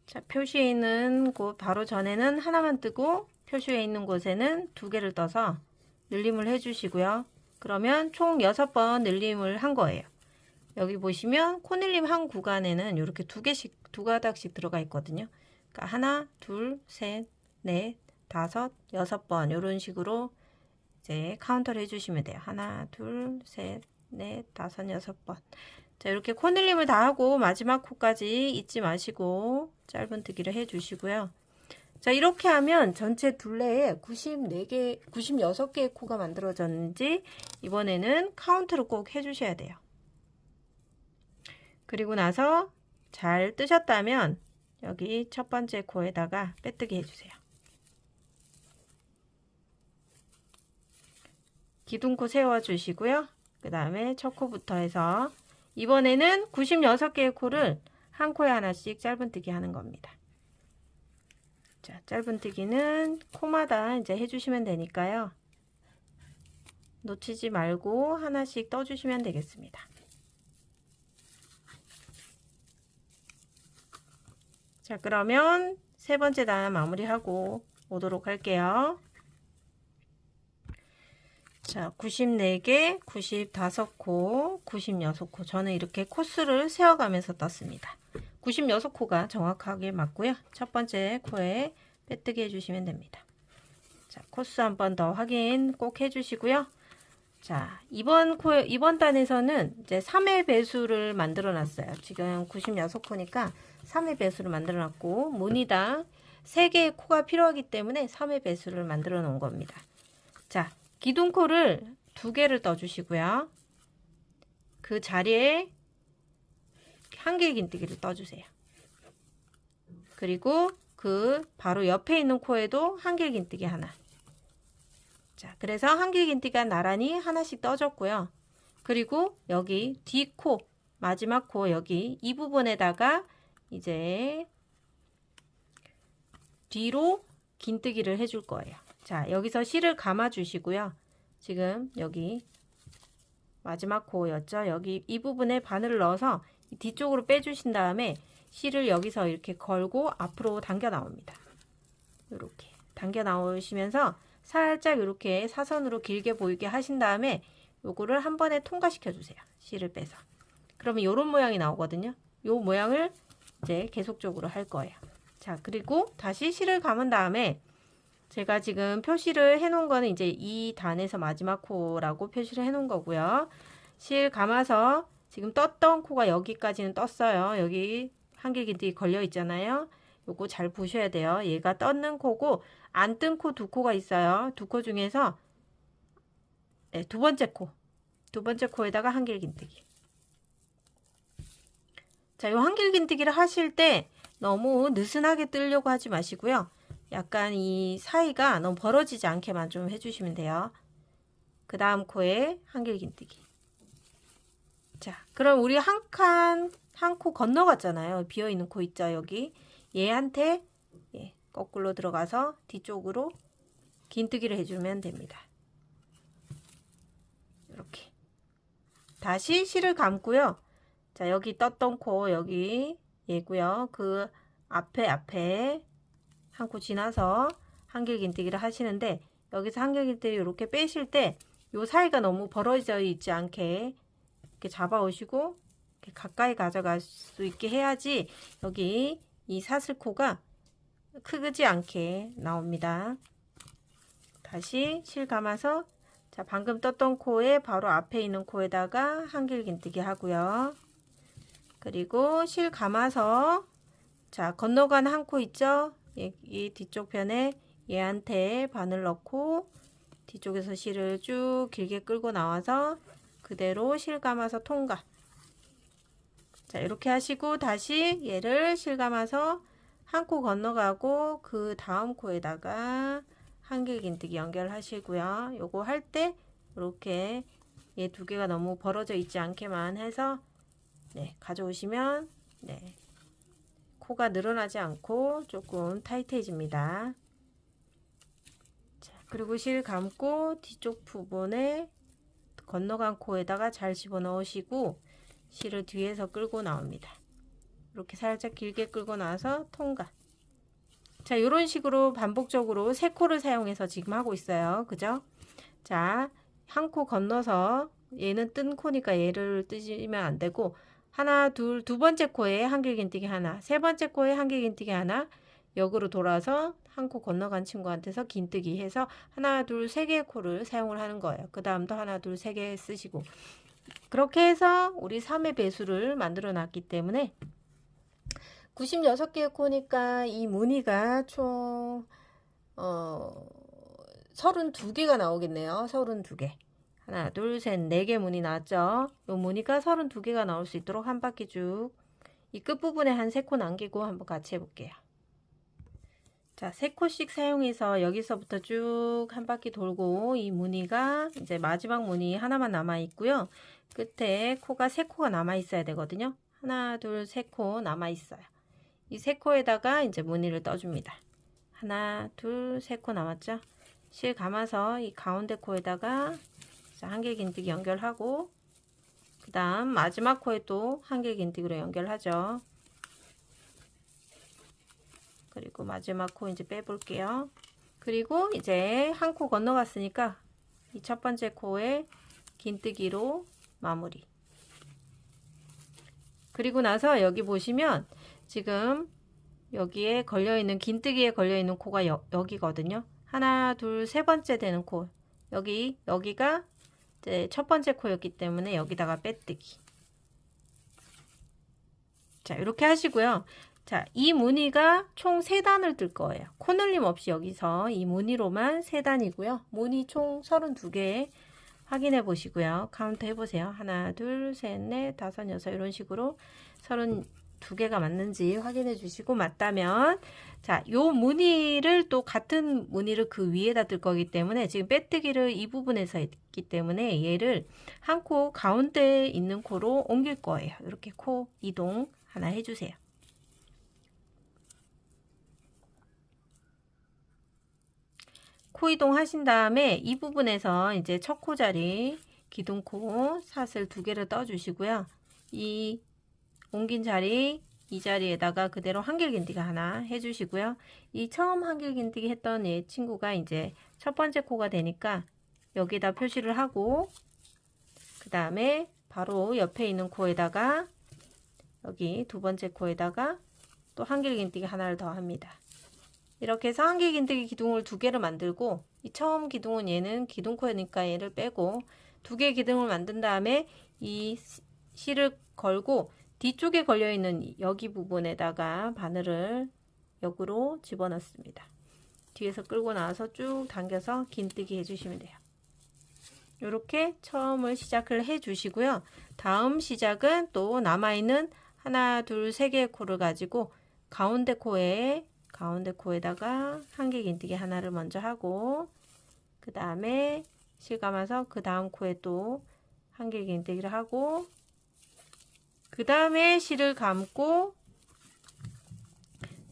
자, 표시에 있는 곳 바로 전에는 하나만 뜨고 표시에 있는 곳에는 2개를 떠서 늘림을 해 주시고요. 그러면 총 6번 늘림을 한 거예요. 여기 보시면 코늘림 한 구간에는 이렇게 2개씩, 2가닥씩 들어가 있거든요. 그러니까 하나, 둘, 셋, 넷, 다섯, 6번 이런 식으로 이제 카운터를 해주시면 돼요. 하나, 둘, 셋, 넷, 다섯, 6번. 자, 이렇게 코늘림을 다 하고 마지막 코까지 잊지 마시고 짧은뜨기를 해주시고요. 자, 이렇게 하면 전체 둘레에 94개, 96개의 코가 만들어졌는지 이번에는 카운트를 꼭 해주셔야 돼요. 그리고 나서 잘 뜨셨다면 여기 첫 번째 코에다가 빼뜨기 해주세요. 기둥코 세워주시고요. 그 다음에 첫 코부터 해서 이번에는 96개의 코를 한 코에 하나씩 짧은뜨기 하는 겁니다. 자, 짧은뜨기는 코마다 이제 해주시면 되니까요. 놓치지 말고 하나씩 떠주시면 되겠습니다. 자, 그러면 세 번째 단 마무리하고 오도록 할게요. 자, 94개, 95코, 96코. 저는 이렇게 코스를 세어가면서 떴습니다. 96코가 정확하게 맞고요. 첫 번째 코에 빼뜨기 해주시면 됩니다. 자, 코스 한 번 더 확인 꼭 해주시고요. 자, 이번 단에서는 이제 3회 배수를 만들어 놨어요. 지금 96코니까 3회 배수를 만들어 놨고, 무늬당 3개의 코가 필요하기 때문에 3회 배수를 만들어 놓은 겁니다. 자, 기둥코를 2개를 떠주시고요. 그 자리에 한길긴뜨기를 떠주세요. 그리고 그 바로 옆에 있는 코에도 한길긴뜨기 하나. 자, 그래서 한길긴뜨기가 나란히 하나씩 떠졌고요. 그리고 여기 뒷코, 마지막 코 여기 이 부분에다가 이제 뒤로 긴뜨기를 해줄 거예요. 자, 여기서 실을 감아 주시고요. 지금 여기 마지막 코였죠. 여기 이 부분에 바늘을 넣어서 뒤쪽으로 빼주신 다음에 실을 여기서 이렇게 걸고 앞으로 당겨 나옵니다. 이렇게 당겨 나오시면서 살짝 이렇게 사선으로 길게 보이게 하신 다음에 요거를 한 번에 통과시켜 주세요. 실을 빼서. 그러면 요런 모양이 나오거든요. 요 모양을 이제 계속적으로 할 거예요. 자, 그리고 다시 실을 감은 다음에 제가 지금 표시를 해 놓은 거는 이제 이 단에서 마지막 코라고 표시를 해 놓은 거고요. 실 감아서 지금 떴던 코가 여기까지는 떴어요. 여기 한길긴뜨기 걸려 있잖아요. 요거 잘 보셔야 돼요. 얘가 떴는 코고 안 뜬 코 2코가 있어요. 2코 중에서 네, 두 번째 코에다가 한길긴뜨기. 자, 요 한길긴뜨기를 하실 때 너무 느슨하게 뜨려고 하지 마시고요. 약간 이 사이가 너무 벌어지지 않게만 좀 해주시면 돼요. 그 다음 코에 한길긴뜨기. 자, 그럼 우리 한 코 건너갔잖아요. 비어있는 코 있죠, 여기. 얘한테 거꾸로 들어가서 뒤쪽으로 긴뜨기를 해주면 됩니다. 이렇게. 다시 실을 감고요. 자, 여기 떴던 코, 여기 얘고요. 그 앞에 한 코 지나서 한길긴뜨기를 하시는데, 여기서 한길긴뜨기 이렇게 빼실 때 요 사이가 너무 벌어져 있지 않게 이렇게 잡아오시고 이렇게 가까이 가져갈 수 있게 해야지 여기 이 사슬코가 크지 않게 나옵니다. 다시 실 감아서 자, 방금 떴던 코에 바로 앞에 있는 코에다가 한길긴뜨기 하고요. 그리고 실 감아서 자, 건너간 한 코 있죠? 이 뒤쪽 편에 얘한테 바늘 넣고 뒤쪽에서 실을 쭉 길게 끌고 나와서 그대로 실 감아서 통과. 자, 이렇게 하시고 다시 얘를 실 감아서 한 코 건너가고 그 다음 코에다가 한길긴뜨기 연결하시고요. 요거 할 때 이렇게 얘 2개가 너무 벌어져 있지 않게만 해서 네, 가져오시면 네, 코가 늘어나지 않고 조금 타이트해집니다. 자, 그리고 실 감고 뒤쪽 부분에 건너간 코에다가 잘 집어넣으시고 실을 뒤에서 끌고 나옵니다. 이렇게 살짝 길게 끌고 나와서 통과. 자, 이런 식으로 반복적으로 3코를 사용해서 지금 하고 있어요. 그죠? 자, 한 코 건너서 얘는 뜬 코니까 얘를 뜨시면 안 되고 하나, 둘, 두 번째 코에 한길긴뜨기 하나, 세 번째 코에 한길긴뜨기 하나, 역으로 돌아서 한 코 건너간 친구한테서 긴뜨기 해서 하나, 둘, 3개의 코를 사용을 하는 거예요. 그 다음도 하나, 둘, 3개 쓰시고 그렇게 해서 우리 3의 배수를 만들어 놨기 때문에 96개의 코니까 이 무늬가 총 32개가 나오겠네요. 32개. 하나, 둘, 셋, 4개 무늬 나왔죠. 이 무늬가 32개가 나올 수 있도록 한 바퀴 쭉 이 끝부분에 한 3코 남기고 한번 같이 해볼게요. 자, 3코씩 사용해서 여기서부터 쭉 한 바퀴 돌고 이 무늬가 이제 마지막 무늬 하나만 남아 있고요. 끝에 코가 3코가 남아 있어야 되거든요. 하나, 둘, 3코 남아 있어요. 이 3코에다가 이제 무늬를 떠줍니다. 하나, 둘, 3코 남았죠? 실 감아서 이 가운데 코에다가 한길긴뜨기 연결하고 그 다음 마지막 코에 또 한길긴뜨기로 연결하죠. 그리고 마지막 코 이제 빼볼게요. 그리고 이제 한 코 건너갔으니까 이 첫 번째 코에 긴뜨기로 마무리. 그리고 나서 여기 보시면 지금 여기에 걸려있는 긴뜨기에 걸려있는 코가 여기거든요. 하나, 둘, 세 번째 되는 코. 여기가 이제 첫 번째 코였기 때문에 여기다가 빼뜨기. 자, 이렇게 하시고요. 자, 이 무늬가 총 3단을 뜰 거예요. 코늘림 없이 여기서 이 무늬로만 3단이고요. 무늬 총 32개 확인해 보시고요. 카운트 해보세요. 하나, 둘, 셋, 넷, 다섯, 여섯 이런 식으로 32개가 맞는지 확인해 주시고 맞다면 자, 요 무늬를 또 같은 무늬를 그 위에다 뜰 거기 때문에 지금 빼뜨기를 이 부분에서 했기 때문에 얘를 한 코 가운데에 있는 코로 옮길 거예요. 이렇게 코 이동 하나 해주세요. 코 이동 하신 다음에 이 부분에서 이제 첫 코 자리 기둥코 사슬 2개를 떠 주시고요. 이 옮긴 자리 이 자리에다가 그대로 한길긴뜨기 하나 해주시고요. 이 처음 한길긴뜨기 했던 얘 친구가 이제 첫 번째 코가 되니까 여기다 표시를 하고 그 다음에 바로 옆에 있는 코에다가 여기 두 번째 코에다가 또 한길긴뜨기 하나를 더 합니다. 이렇게 해서 한길긴뜨기 기둥을 2개를 만들고 이 처음 기둥은 얘는 기둥코니까 얘를 빼고 2개의 기둥을 만든 다음에 이 실을 걸고 뒤쪽에 걸려있는 여기 부분에다가 바늘을 역으로 집어넣습니다. 뒤에서 끌고 나와서 쭉 당겨서 긴뜨기 해주시면 돼요. 이렇게 처음을 시작을 해 주시고요. 다음 시작은 또 남아있는 하나, 둘, 세 개의 코를 가지고 가운데 코에다가 한길긴뜨기 하나를 먼저 하고 그 다음에 실 감아서 그 다음 코에 또 한길긴뜨기를 하고 그 다음에 실을 감고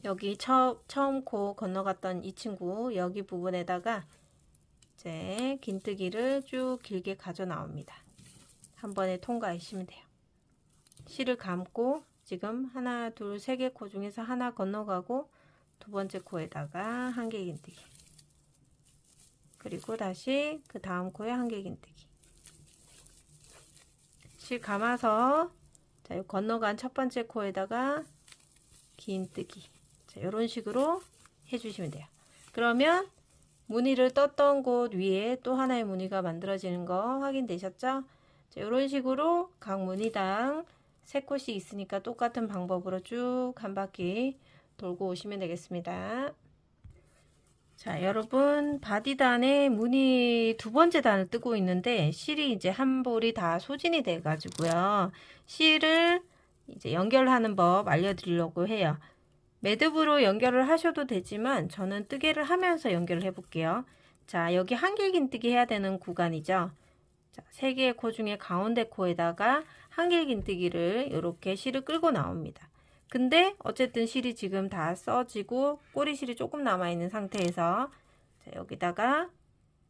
여기 처음 코 건너갔던 이 친구 여기 부분에다가 이제 긴뜨기를 쭉 길게 가져 나옵니다. 한 번에 통과하시면 돼요. 실을 감고 지금 하나, 둘, 세 개 코 중에서 하나 건너가고 두 번째 코에다가 한길긴뜨기 그리고 다시 그 다음 코에 한길긴뜨기 실 감아서 자, 건너간 첫 번째 코에다가 긴뜨기 자, 이런 식으로 해주시면 돼요. 그러면 무늬를 떴던 곳 위에 또 하나의 무늬가 만들어지는 거 확인되셨죠? 자, 이런 식으로 각 무늬당 3코씩 있으니까 똑같은 방법으로 쭉 한 바퀴 돌고 오시면 되겠습니다. 자, 여러분 바디단에 무늬 두 번째 단을 뜨고 있는데 실이 이제 한 볼이 다 소진이 돼 가지고요. 실을 이제 연결하는 법 알려드리려고 해요. 매듭으로 연결을 하셔도 되지만 저는 뜨개를 하면서 연결을 해 볼게요. 자, 여기 한길긴뜨기 해야 되는 구간이죠. 자, 3개의 코 중에 가운데 코에다가 한길긴뜨기를 이렇게 실을 끌고 나옵니다. 근데 어쨌든 실이 지금 다 써지고 꼬리실이 조금 남아있는 상태에서 자, 여기다가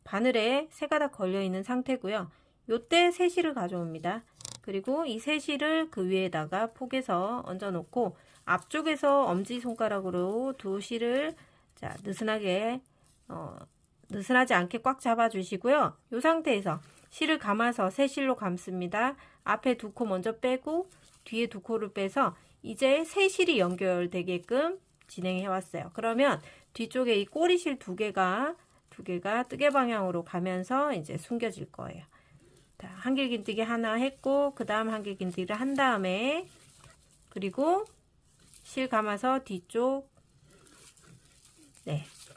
바늘에 3가닥 걸려있는 상태고요. 요때 새 실을 가져옵니다. 그리고 이 새 실을 그 위에다가 폭에서 얹어 놓고 앞쪽에서 엄지손가락으로 두 실을 자, 느슨하지 않게 꽉 잡아 주시고요. 이 상태에서 실을 감아서 새 실로 감습니다. 앞에 2코 먼저 빼고 뒤에 2코를 빼서 이제 새 실이 연결되게끔 진행해 왔어요. 그러면 뒤쪽에 이 꼬리실 2개가 뜨개 방향으로 가면서 이제 숨겨질 거예요. 자, 한길긴뜨기 하나 했고 그 다음 한길긴뜨기를 한 다음에 그리고 실 감아서 뒤쪽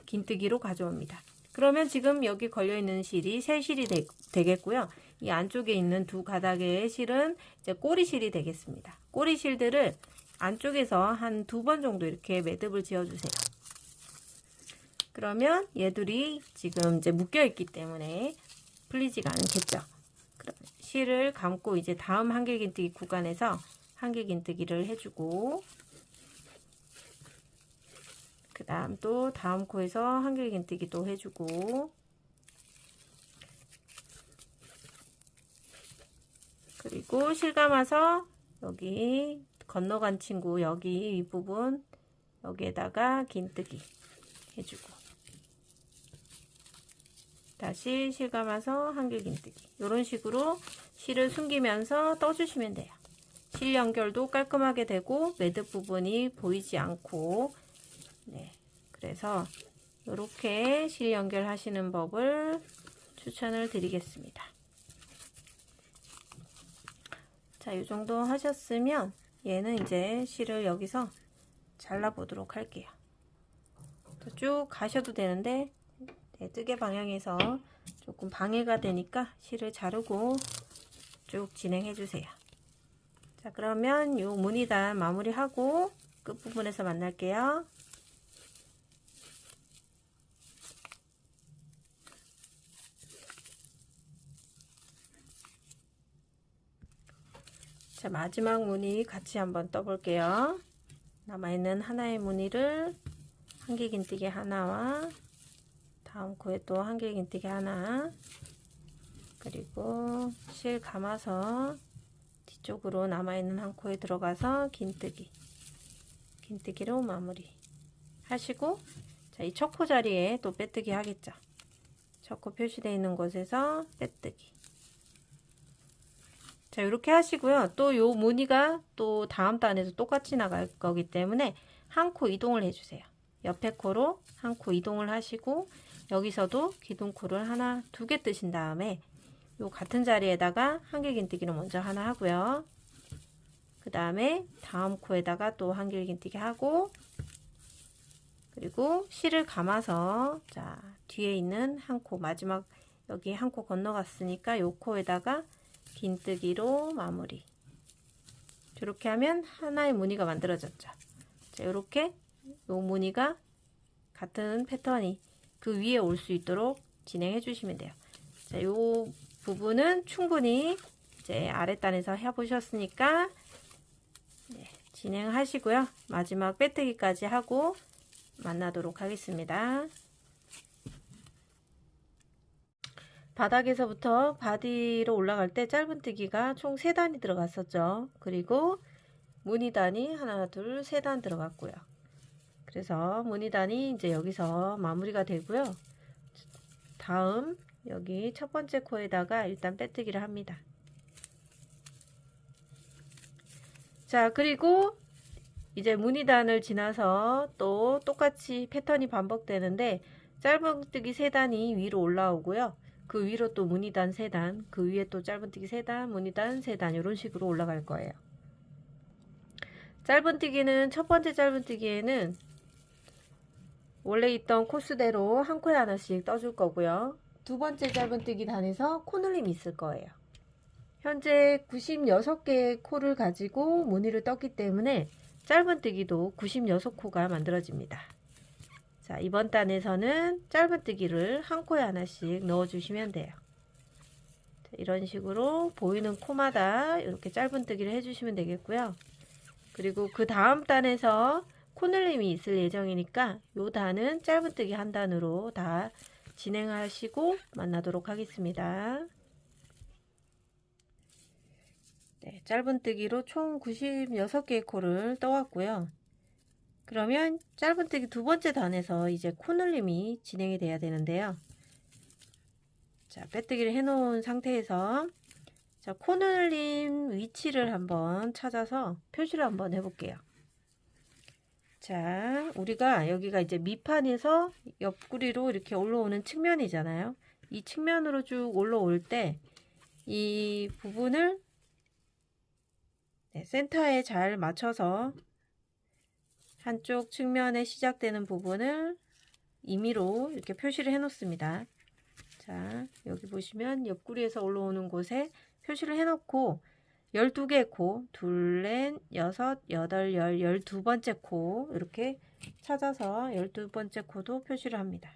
긴뜨기로 가져옵니다. 그러면 지금 여기 걸려있는 실이 새 실이 되겠고요. 이 안쪽에 있는 2가닥의 실은 이제 꼬리실이 되겠습니다. 꼬리실들을 안쪽에서 한 2번 정도 이렇게 매듭을 지어주세요. 그러면 얘들이 지금 이제 묶여 있기 때문에 풀리지가 않겠죠. 실을 감고 이제 다음 한길긴뜨기 구간에서 한길긴뜨기를 해주고 그 다음 또 다음 코에서 한길긴뜨기 또 해주고 그리고 실 감아서 여기 건너간 친구 여기 이 부분 여기에다가 긴뜨기 해주고 다시 실 감아서 한길 긴뜨기 이런 식으로 실을 숨기면서 떠주시면 돼요. 실 연결도 깔끔하게 되고 매듭 부분이 보이지 않고 네, 그래서 이렇게 실 연결하시는 법을 추천을 드리겠습니다. 자, 이 정도 하셨으면 얘는 이제 실을 여기서 잘라 보도록 할게요. 쭉 가셔도 되는데 네, 뜨개 방향에서 조금 방해가 되니까 실을 자르고 쭉 진행해 주세요. 자, 그러면 요 무늬단 마무리하고 끝부분에서 만날게요. 자, 마지막 무늬 같이 한번 떠볼게요. 남아있는 하나의 무늬를 한길 긴뜨기 하나와 다음 코에 또 한길 긴뜨기 하나, 그리고 실 감아서 뒤쪽으로 남아있는 한 코에 들어가서 긴뜨기로 마무리 하시고, 자, 이 첫 코 자리에 또 빼뜨기 하겠죠. 첫 코 표시되어 있는 곳에서 빼뜨기. 자, 이렇게 하시고요. 또 요 무늬가 또 다음 단에서 똑같이 나갈 거기 때문에 한 코 이동을 해주세요. 옆에 코로 한 코 이동을 하시고 여기서도 기둥코를 하나, 두 개 뜨신 다음에 요 같은 자리에다가 한길 긴뜨기를 먼저 하나 하고요. 그 다음에 다음 코에다가 또 한길 긴뜨기 하고, 그리고 실을 감아서 자, 뒤에 있는 한 코, 마지막 여기 한 코 건너갔으니까 요 코에다가 긴뜨기로 마무리. 이렇게 하면 하나의 무늬가 만들어졌죠. 자, 이렇게 요 무늬가 같은 패턴이 그 위에 올 수 있도록 진행해 주시면 돼요. 자, 요 부분은 충분히 이제 아랫단에서 해보셨으니까 네, 진행하시고요. 마지막 빼뜨기까지 하고 만나도록 하겠습니다. 바닥에서부터 바디로 올라갈 때 짧은뜨기가 총 3단이 들어갔었죠. 그리고 무늬단이 하나, 둘, 3단 들어갔고요. 그래서 무늬단이 이제 여기서 마무리가 되고요. 다음 여기 첫 번째 코에다가 일단 빼뜨기를 합니다. 자, 그리고 이제 무늬단을 지나서 또 똑같이 패턴이 반복되는데 짧은뜨기 3단이 위로 올라오고요. 그 위로 또 무늬단 3단, 그 위에 또 짧은뜨기 3단, 무늬단 3단 이런 식으로 올라갈 거예요. 짧은뜨기는 첫 번째 짧은뜨기에는 원래 있던 코스대로 한 코에 하나씩 떠줄 거고요. 두 번째 짧은뜨기 단에서 코늘림이 있을 거예요. 현재 96개의 코를 가지고 무늬를 떴기 때문에 짧은뜨기도 96코가 만들어집니다. 자, 이번 단에서는 짧은뜨기를 한 코에 하나씩 넣어주시면 돼요. 자, 이런 식으로 보이는 코마다 이렇게 짧은뜨기를 해주시면 되겠고요. 그리고 그 다음 단에서 코늘림이 있을 예정이니까 요 단은 짧은뜨기 한 단으로 다 진행하시고 만나도록 하겠습니다. 네, 짧은뜨기로 총 96개의 코를 떠왔고요. 그러면 짧은뜨기 두 번째 단에서 이제 코늘림이 진행이 돼야 되는데요. 자, 빼뜨기를 해 놓은 상태에서 자, 코늘림 위치를 한번 찾아서 표시를 한번 해 볼게요. 자, 우리가 여기가 이제 밑판에서 옆구리로 이렇게 올라오는 측면이잖아요. 이 측면으로 쭉 올라올 때 이 부분을 네, 센터에 잘 맞춰서 한쪽 측면에 시작되는 부분을 임의로 이렇게 표시를 해 놓습니다. 자, 여기 보시면 옆구리에서 올라오는 곳에 표시를 해 놓고 12개의 코, 둘, 넷, 여섯, 여덟, 12번째 코 이렇게 찾아서 12번째 코도 표시를 합니다.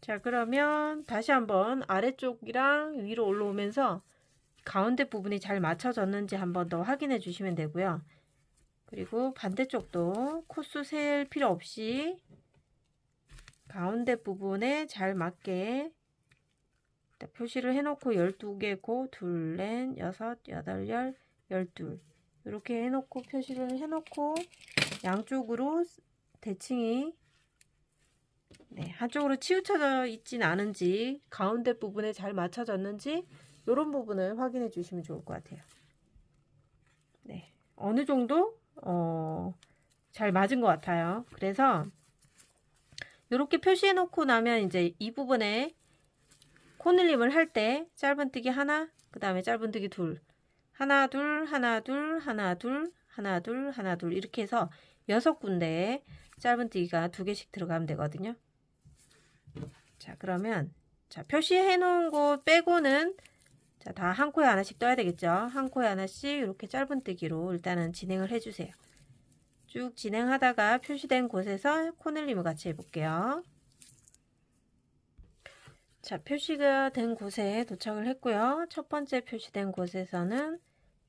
자, 그러면 다시 한번 아래쪽이랑 위로 올라오면서 가운데 부분이 잘 맞춰졌는지 한번 더 확인해 주시면 되고요. 그리고 반대쪽도 코수 셀 필요 없이 가운데 부분에 잘 맞게 표시를 해놓고 12개 코, 둘, 넷, 여섯, 여덟, 12 이렇게 해놓고 표시를 해놓고 양쪽으로 대칭이 한쪽으로 치우쳐져 있진 않은지 가운데 부분에 잘 맞춰졌는지 이런 부분을 확인해 주시면 좋을 것 같아요. 네, 어느 정도 잘 맞은 것 같아요. 그래서 이렇게 표시해 놓고 나면 이제 이 부분에 코늘림을 할 때 짧은뜨기 하나, 그 다음에 짧은뜨기 둘, 하나 둘 하나 둘 하나 둘 하나 둘 하나 둘 이렇게 해서 6군데에 짧은뜨기가 2개씩 들어가면 되거든요. 자, 그러면 자, 표시해 놓은 곳 빼고는 자, 다 한 코에 하나씩 떠야 되겠죠. 한 코에 하나씩 이렇게 짧은뜨기로 일단은 진행을 해 주세요. 쭉 진행하다가 표시된 곳에서 코늘림을 같이 해볼게요. 자, 표시가 된 곳에 도착을 했고요. 첫 번째 표시된 곳에서는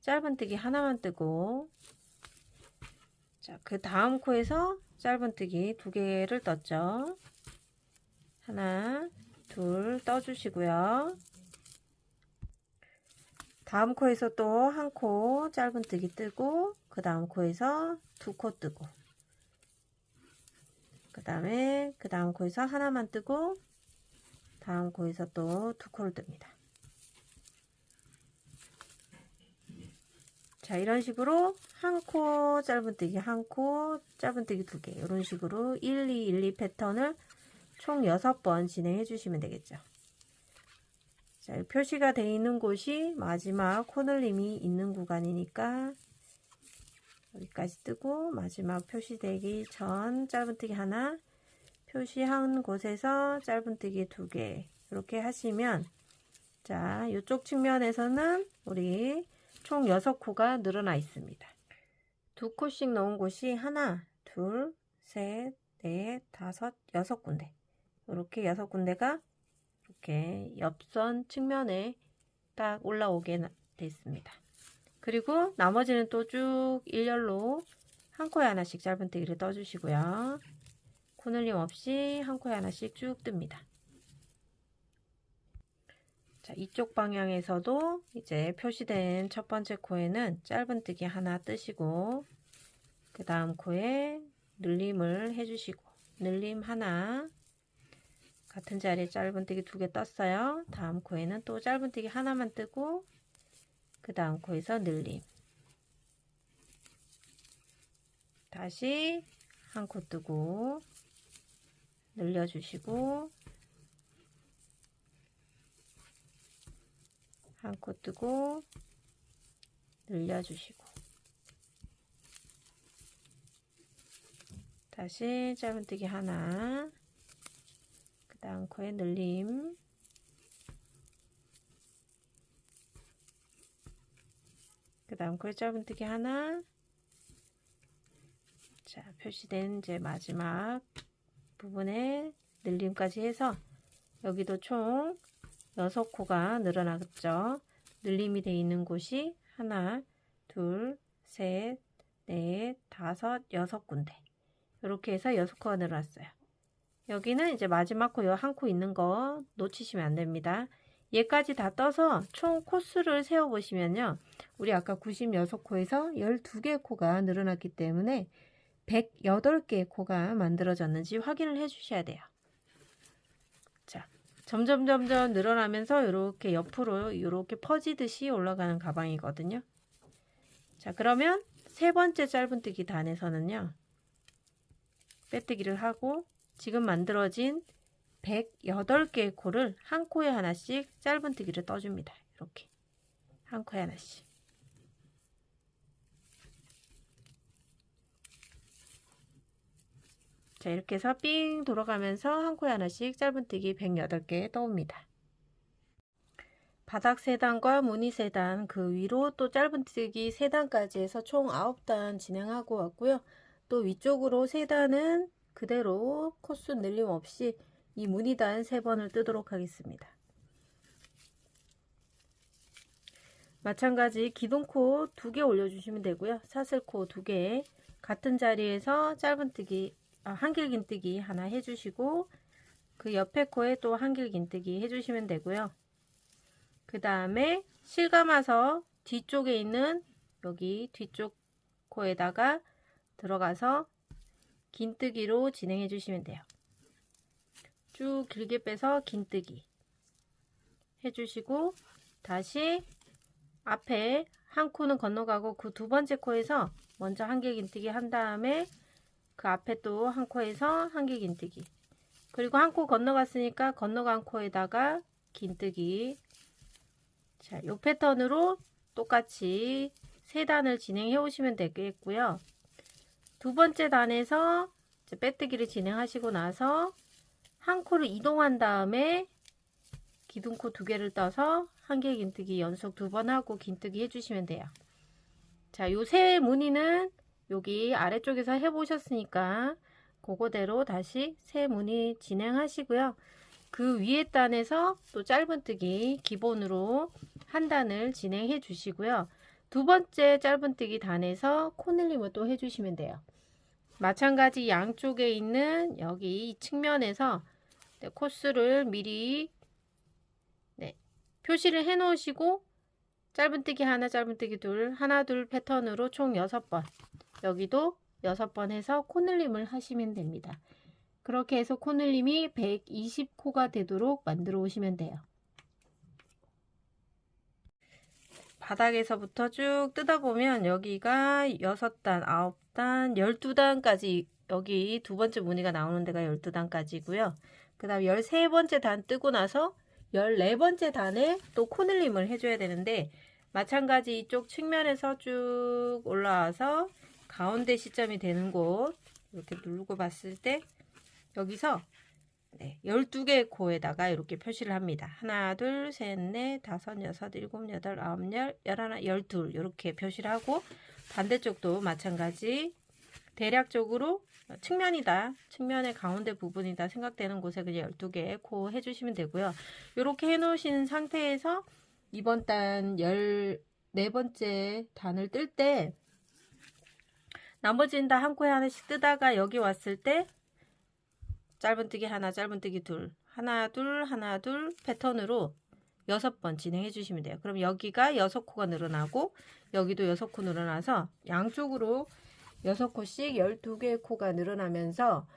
짧은뜨기 하나만 뜨고, 자, 그 다음 코에서 짧은뜨기 2개를 떴죠. 하나, 둘 떠주시고요. 다음 코에서 또 한 코 짧은뜨기 뜨고, 그 다음 코에서 2코 뜨고, 그 다음 코에서 하나만 뜨고, 다음 코에서 또 2코를 뜹니다. 자, 이런 식으로 한 코 짧은뜨기 한 코 짧은뜨기 2개 이런 식으로 1, 2, 1, 2 패턴을 총 6번 진행해 주시면 되겠죠. 자, 표시가 되어 있는 곳이 마지막 코늘림이 있는 구간이니까 여기까지 뜨고 마지막 표시되기 전 짧은뜨기 하나, 표시한 곳에서 짧은뜨기 2개 이렇게 하시면 자, 이쪽 측면에서는 우리 총 6코가 늘어나 있습니다. 2코씩 넣은 곳이 하나, 둘, 셋, 넷, 다섯, 6군데 이렇게 6군데가 이렇게 옆선 측면에 딱 올라오게 됐습니다. 그리고 나머지는 또 쭉 일렬로 한 코에 하나씩 짧은뜨기를 떠주시고요. 코늘림 없이 한 코에 하나씩 쭉 뜹니다. 자, 이쪽 방향에서도 이제 표시된 첫 번째 코에는 짧은뜨기 하나 뜨시고 그 다음 코에 늘림을 해주시고 늘림 하나 같은 자리에 짧은뜨기 2개 떴어요. 다음 코에는 또 짧은뜨기 하나만 뜨고 그 다음 코에서 늘림 다시 한 코 뜨고 늘려주시고 한 코 뜨고 늘려주시고 다시 짧은뜨기 하나 그 다음 코에 늘림 그 다음 코에 짧은뜨기 하나 자, 표시된 이제 마지막 부분에 늘림까지 해서 여기도 총 6코가 늘어나겠죠. 늘림이 되어 있는 곳이 하나, 둘, 셋, 넷, 다섯, 6군데 이렇게 해서 6코가 늘어났어요. 여기는 이제 마지막 코 한 코 있는 거 놓치시면 안 됩니다. 얘까지 다 떠서 총 코수를 세어 보시면요. 우리 아까 96코에서 12개의 코가 늘어났기 때문에 108개의 코가 만들어졌는지 확인을 해 주셔야 돼요. 자, 점점 늘어나면서 이렇게 옆으로 이렇게 퍼지듯이 올라가는 가방이거든요. 자, 그러면 세 번째 짧은뜨기 단에서는요. 빼뜨기를 하고 지금 만들어진 108개의 코를 한 코에 하나씩 짧은뜨기를 떠줍니다. 이렇게 한 코에 하나씩. 자, 이렇게 해서 삥 돌아가면서 한 코에 하나씩 짧은뜨기 108개 떠옵니다. 바닥 3단과 무늬 3단 그 위로 또 짧은뜨기 3단까지 해서 총 9단 진행하고 왔고요. 또 위쪽으로 3단은 그대로 코수 늘림 없이 이 무늬단 3번을 뜨도록 하겠습니다. 마찬가지 기둥코 2개 올려주시면 되고요. 사슬코 2개 같은 자리에서 짧은뜨기 한길긴뜨기 하나 해주시고 그 옆에 코에 또 한길긴뜨기 해주시면 되고요. 그 다음에 실감아서 뒤쪽에 있는 여기 뒤쪽 코에다가 들어가서 긴뜨기로 진행해 주시면 돼요. 쭉 길게 빼서 긴뜨기 해주시고 다시 앞에 한 코는 건너가고 그 두 번째 코에서 먼저 한 개 긴뜨기 한 다음에 그 앞에 또 한 코에서 한 개 긴뜨기, 그리고 한 코 건너갔으니까 건너간 코에다가 긴뜨기. 자, 이 패턴으로 똑같이 세 단을 진행해 오시면 되겠고요. 두 번째 단에서 이제 빼뜨기를 진행하시고 나서 한 코를 이동한 다음에 기둥코 두 개를 떠서 한 개 긴뜨기 연속 두 번 하고 긴뜨기 해주시면 돼요. 자, 요 세 무늬는 여기 아래쪽에서 해보셨으니까 그거대로 다시 세 무늬 진행하시고요. 그 위에 단에서 또 짧은뜨기 기본으로 한 단을 진행해 주시고요. 두 번째 짧은뜨기 단에서 코늘림을 또 해주시면 돼요. 마찬가지 양쪽에 있는 여기 이 측면에서 코스를 미리 표시를 해 놓으시고 짧은뜨기 하나, 짧은뜨기 둘, 하나, 둘 패턴으로 총 6번, 여기도 6번 해서 코늘림을 하시면 됩니다. 그렇게 해서 코늘림이 120코가 되도록 만들어 오시면 돼요. 바닥에서부터 쭉 뜯어보면 여기가 6단, 9단, 12단까지 여기 두 번째 무늬가 나오는 데가 12단까지고요. 그 다음 13번째 단 뜨고 나서 14번째 단에 또 코늘림을 해줘야 되는데, 마찬가지 이쪽 측면에서 쭉 올라와서 가운데 시점이 되는 곳 이렇게 누르고 봤을 때 여기서 12개의 코에다가 이렇게 표시를 합니다. 하나, 둘, 셋, 넷, 다섯, 여섯, 일곱, 여덟, 아홉, 열, 열하나, 열둘 이렇게 표시를 하고, 반대쪽도 마찬가지 대략적으로 측면이다, 측면의 가운데 부분이다 생각되는 곳에 그냥 12개의 코 해주시면 되고요. 이렇게 해 놓으신 상태에서 이번 단 14번째 단을 뜰 때 나머지는 다 한 코에 하나씩 뜨다가 여기 왔을 때 짧은뜨기 하나, 짧은뜨기 둘, 하나, 둘, 하나, 둘 패턴으로 6번 진행해 주시면 돼요. 그럼 여기가 6코가 늘어나고 여기도 6코 늘어나서 양쪽으로 6코씩 12개의 코가 늘어나면서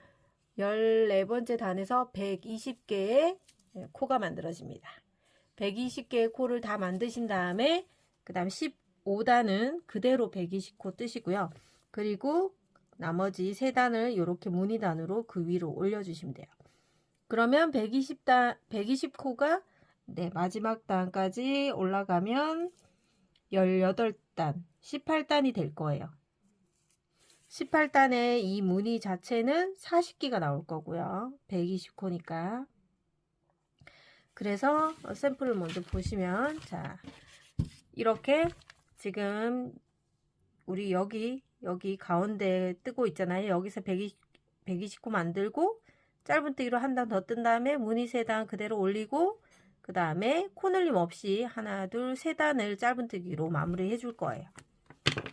14번째 단에서 120개의 코가 만들어집니다. 120개의 코를 다 만드신 다음에 그 다음 15단은 그대로 120코 뜨시고요. 그리고 나머지 3단을 이렇게 무늬단으로 그 위로 올려주시면 돼요. 그러면 120코가 마지막 단까지 올라가면 18단, 18단이 될 거예요. 18단의 이 무늬 자체는 40개가 나올 거고요. 120코니까. 그래서 샘플을 먼저 보시면, 자, 이렇게 지금 우리 여기 가운데 뜨고 있잖아요. 여기서 120코 만들고 짧은뜨기로 한 단 더 뜬 다음에 무늬 3단 그대로 올리고 그 다음에 코늘림 없이 하나, 둘, 3단을 짧은뜨기로 마무리 해줄 거예요.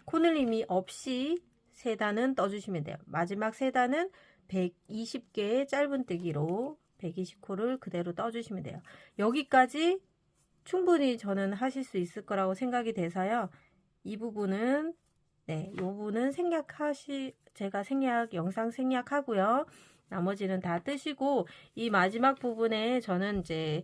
코늘림이 없이 3단은 떠주시면 돼요. 마지막 3단은 120개의 짧은뜨기로 120코를 그대로 떠주시면 돼요. 여기까지 충분히 저는 하실 수 있을 거라고 생각이 돼서요. 이 부분은 이 부분은 제가 영상 생략하고요. 나머지는 다 뜨시고, 이 마지막 부분에 저는 이제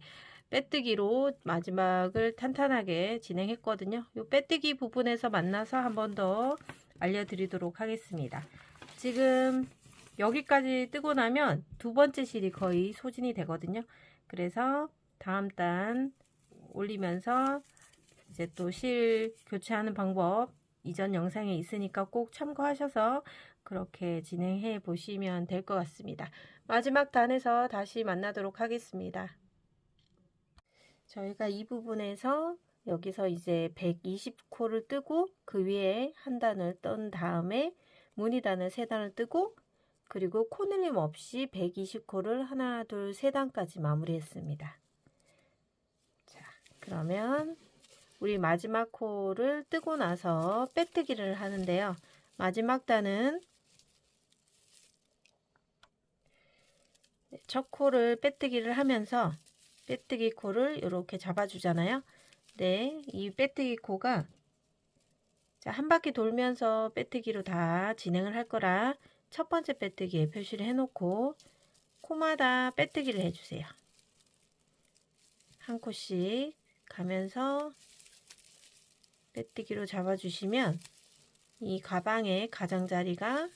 빼뜨기로 마지막을 탄탄하게 진행했거든요. 이 빼뜨기 부분에서 만나서 한 번 더 알려드리도록 하겠습니다. 지금 여기까지 뜨고 나면 두 번째 실이 거의 소진이 되거든요. 그래서 다음 단 올리면서 이제 또 실 교체하는 방법 이전 영상에 있으니까 꼭 참고하셔서 그렇게 진행해 보시면 될 것 같습니다. 마지막 단에서 다시 만나도록 하겠습니다. 저희가 이 부분에서 여기서 이제 120코를 뜨고 그 위에 한 단을 뜬 다음에 무늬단을 3단을 뜨고 그리고 코늘림 없이 120코를 하나, 둘, 3단까지 마무리했습니다. 자, 그러면 우리 마지막 코를 뜨고 나서 빼뜨기를 하는데요. 마지막 단은 첫 코를 빼뜨기를 하면서 빼뜨기 코를 이렇게 잡아주잖아요. 이 빼뜨기 코가 자, 한 바퀴 돌면서 빼뜨기로 다 진행을 할 거라 첫 번째 빼뜨기에 표시를 해놓고 코마다 빼뜨기를 해주세요. 한 코씩 가면서 빼뜨기로 잡아주시면 이 가방의 가장자리가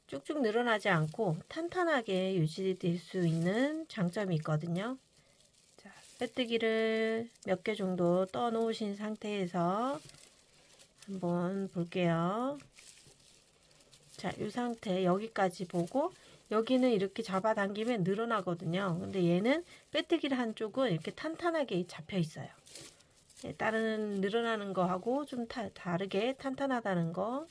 쭉쭉 늘어나지 않고 탄탄하게 유지될 수 있는 장점이 있거든요. 자, 빼뜨기를 몇 개 정도 떠 놓으신 상태에서 한번 볼게요. 자, 이 상태 여기까지 보고 여기는 이렇게 잡아당기면 늘어나거든요. 근데 얘는 빼뜨기를 한 쪽은 이렇게 탄탄하게 잡혀 있어요. 다른 늘어나는 거하고 좀 다르게 탄탄하다는 거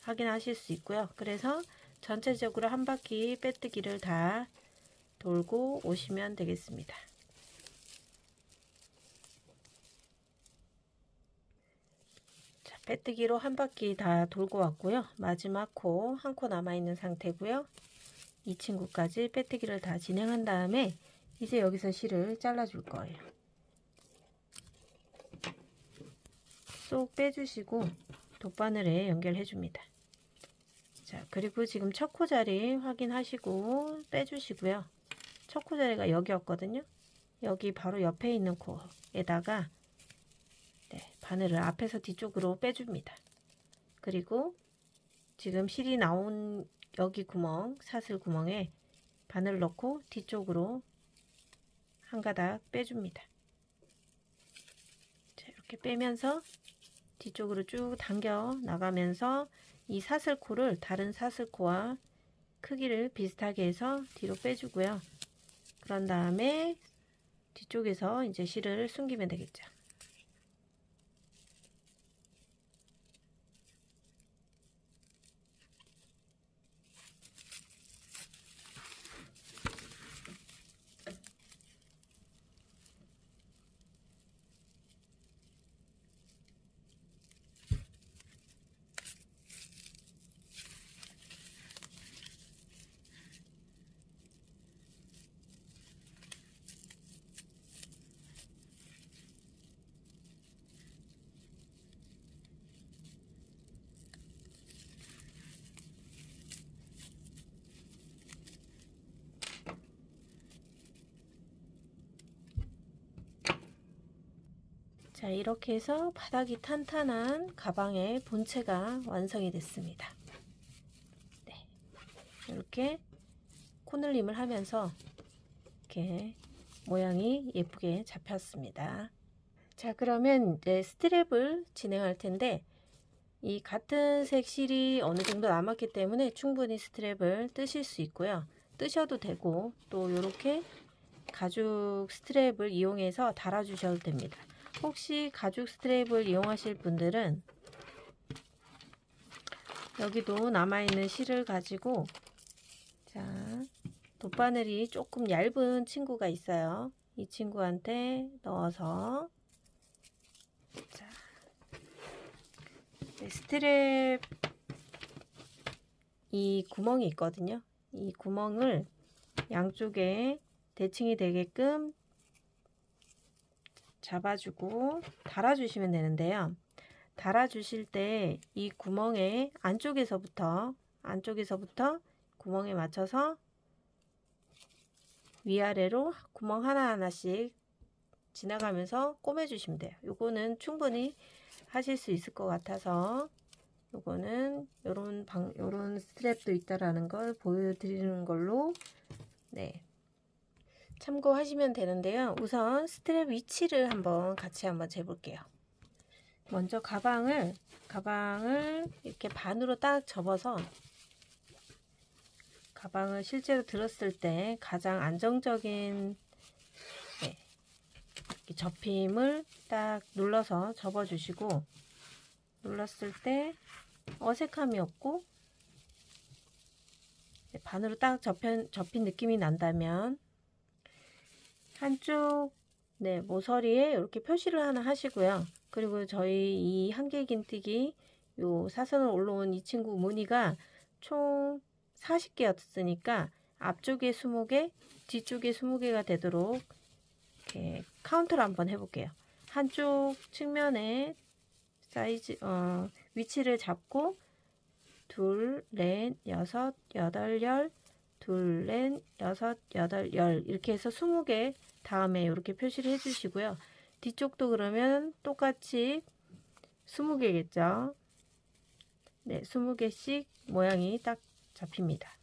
확인하실 수 있고요. 그래서 전체적으로 한 바퀴 빼뜨기를 다 돌고 오시면 되겠습니다. 자, 빼뜨기로 한 바퀴 다 돌고 왔고요. 마지막 코 한 코 남아있는 상태고요. 이 친구까지 빼뜨기를 다 진행한 다음에 이제 여기서 실을 잘라줄 거예요. 쏙 빼주시고 돗바늘에 연결해 줍니다. 자, 그리고 지금 첫 코 자리 확인하시고 빼주시고요. 첫 코 자리가 여기였거든요. 여기 바로 옆에 있는 코에다가 바늘을 앞에서 뒤쪽으로 빼줍니다. 그리고 지금 실이 나온 여기 구멍, 사슬 구멍에 바늘을 넣고 뒤쪽으로 한 가닥 빼줍니다. 자, 이렇게 빼면서 뒤쪽으로 쭉 당겨 나가면서 이 사슬코를 다른 사슬코와 크기를 비슷하게 해서 뒤로 빼주고요. 그런 다음에 뒤쪽에서 이제 실을 숨기면 되겠죠. 자, 이렇게 해서 바닥이 탄탄한 가방의 본체가 완성이 됐습니다. 네, 이렇게 코늘림을 하면서 이렇게 모양이 예쁘게 잡혔습니다. 자, 그러면 이제 스트랩을 진행할 텐데 이 같은 색 실이 어느 정도 남았기 때문에 충분히 스트랩을 뜨실 수 있고요. 뜨셔도 되고 또 이렇게 가죽 스트랩을 이용해서 달아 주셔도 됩니다. 혹시 가죽 스트랩을 이용하실 분들은 여기도 남아있는 실을 가지고 자, 돗바늘이 조금 얇은 친구가 있어요. 이 친구한테 넣어서 자, 스트랩 이 구멍이 있거든요. 이 구멍을 양쪽에 대칭이 되게끔 잡아주고 달아주시면 되는데요. 달아주실 때 이 구멍의 안쪽에서부터 구멍에 맞춰서 위아래로 구멍 하나하나씩 지나가면서 꼬매주시면 돼요. 요거는 충분히 하실 수 있을 것 같아서 요거는 요런 스트랩도 있다라는 걸 보여드리는 걸로 네, 참고하시면 되는데요. 우선 스트랩 위치를 같이 한번 재볼게요. 먼저 가방을 이렇게 반으로 딱 접어서 가방을 실제로 들었을 때 가장 안정적인 접힘을 딱 눌러서 접어주시고 눌렀을 때 어색함이 없고 반으로 딱 접힌 느낌이 난다면 한쪽 모서리에 이렇게 표시를 하나 하시고요. 그리고 저희 이 한길긴뜨기 요 사선으로 올라온 이 친구 무늬가 총 40개였으니까 앞쪽에 20개, 뒤쪽에 20개가 되도록 이렇게 카운트를 한번 해볼게요. 한쪽 측면에 사이즈 위치를 잡고 둘, 넷, 여섯, 여덟, 열, 둘, 넷, 여섯, 여덟, 열 이렇게 해서 20개 다음에 이렇게 표시를 해주시고요. 뒤쪽도 그러면 똑같이 20개겠죠. 네, 20개씩 모양이 딱 잡힙니다.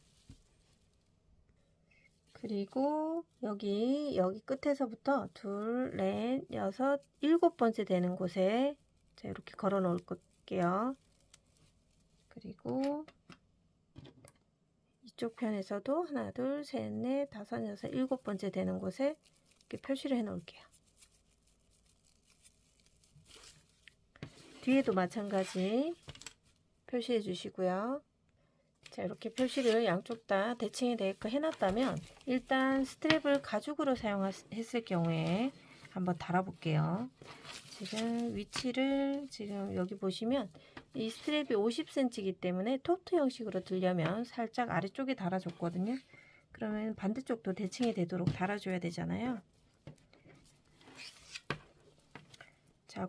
그리고 여기 끝에서부터 둘, 넷, 여섯, 7번째 되는 곳에 자, 이렇게 걸어 놓을게요. 그리고 이쪽 편에서도 하나, 둘, 셋, 넷, 다섯, 여섯, 7번째 되는 곳에 이렇게 표시를 해 놓을게요. 뒤에도 마찬가지 표시해 주시고요. 자, 이렇게 표시를 양쪽 다 대칭이 되게끔 해놨다면 일단 스트랩을 가죽으로 사용했을 경우에 한번 달아 볼게요. 지금 위치를 지금 여기 보시면 이 스트랩이 50cm이기 때문에 토트 형식으로 들려면 살짝 아래쪽에 달아줬거든요. 그러면 반대쪽도 대칭이 되도록 달아줘야 되잖아요. 자,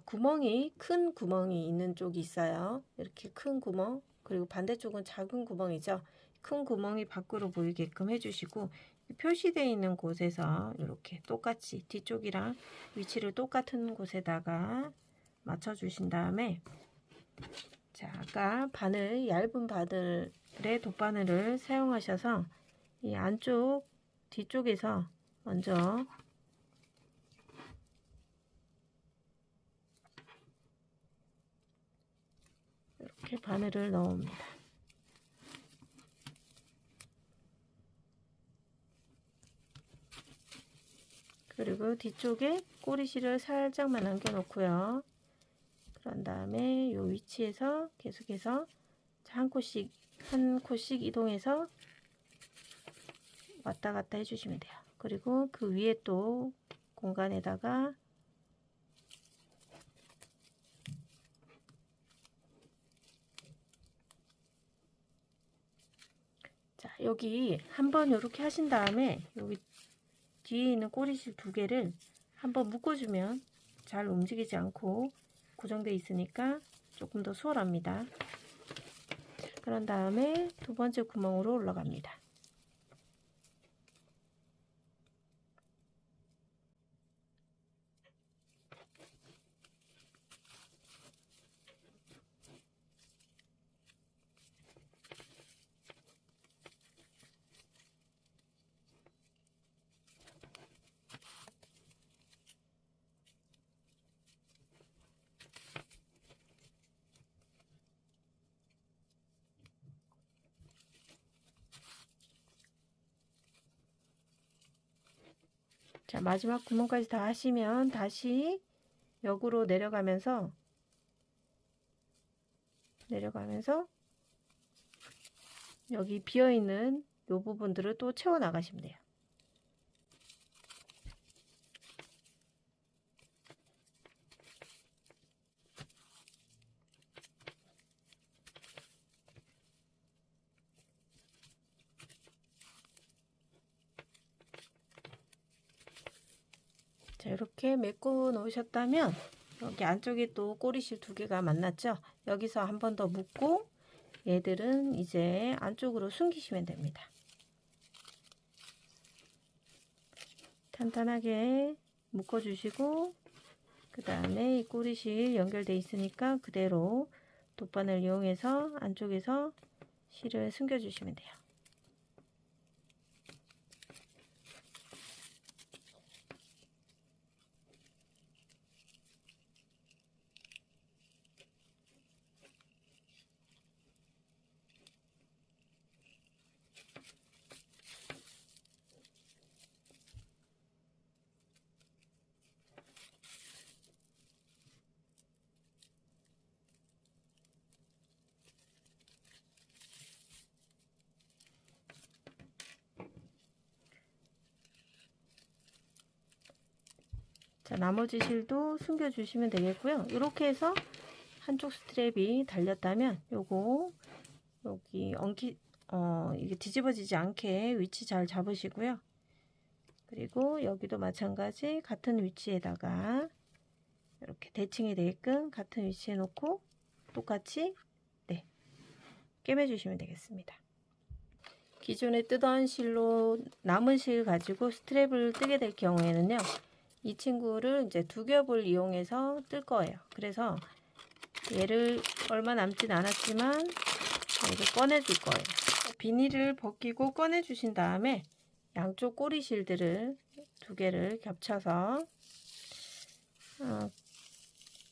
큰 구멍이 있는 쪽이 있어요. 이렇게 큰 구멍, 그리고 반대쪽은 작은 구멍이죠. 큰 구멍이 밖으로 보이게끔 해주시고 표시되어 있는 곳에서 이렇게 똑같이 뒤쪽이랑 위치를 똑같은 곳에다가 맞춰 주신 다음에 자, 아까 바늘, 얇은 바늘의 돗바늘을 사용하셔서 이 안쪽 뒤쪽에서 먼저 이렇게 바늘을 넣습니다. 그리고 뒤쪽에 꼬리실을 살짝만 남겨 놓고요. 그런 다음에 이 위치에서 계속해서 한 콧씩 이동해서 왔다 갔다 해주시면 돼요. 그리고 그 위에 또 공간에다가 자, 여기 한번 이렇게 하신 다음에 여기 뒤에 있는 꼬리실 2개를 한번 묶어주면 잘 움직이지 않고 고정되어 있으니까 조금 더 수월합니다. 그런 다음에 2번째 구멍으로 올라갑니다. 자, 마지막 구멍까지 다 하시면 다시 역으로 내려가면서 여기 비어있는 이 부분들을 또 채워 나가시면 돼요. 자, 이렇게 메꿔 놓으셨다면 여기 안쪽에 또 꼬리실 2개가 만났죠. 여기서 한 번 더 묶고 얘들은 이제 안쪽으로 숨기시면 됩니다. 탄탄하게 묶어 주시고 그 다음에 이 꼬리실 연결되어 있으니까 그대로 돗바늘 이용해서 안쪽에서 실을 숨겨 주시면 돼요. 자, 나머지 실도 숨겨 주시면 되겠고요. 이렇게 해서 한쪽 스트랩이 달렸다면 요거 여기 이게 뒤집어지지 않게 위치 잘 잡으시고요. 그리고 여기도 마찬가지 같은 위치에다가 이렇게 대칭이 되게끔 같은 위치에 놓고 똑같이 꿰매주시면 되겠습니다. 기존에 뜨던 실로 남은 실 가지고 스트랩을 뜨게 될 경우에는요, 이 친구를 이제 두 겹을 이용해서 뜰 거예요. 그래서 얘를 얼마 남진 않았지만 이렇게 꺼내 줄 거예요. 비닐을 벗기고 꺼내 주신 다음에 양쪽 꼬리 실들을 두 개를 겹쳐서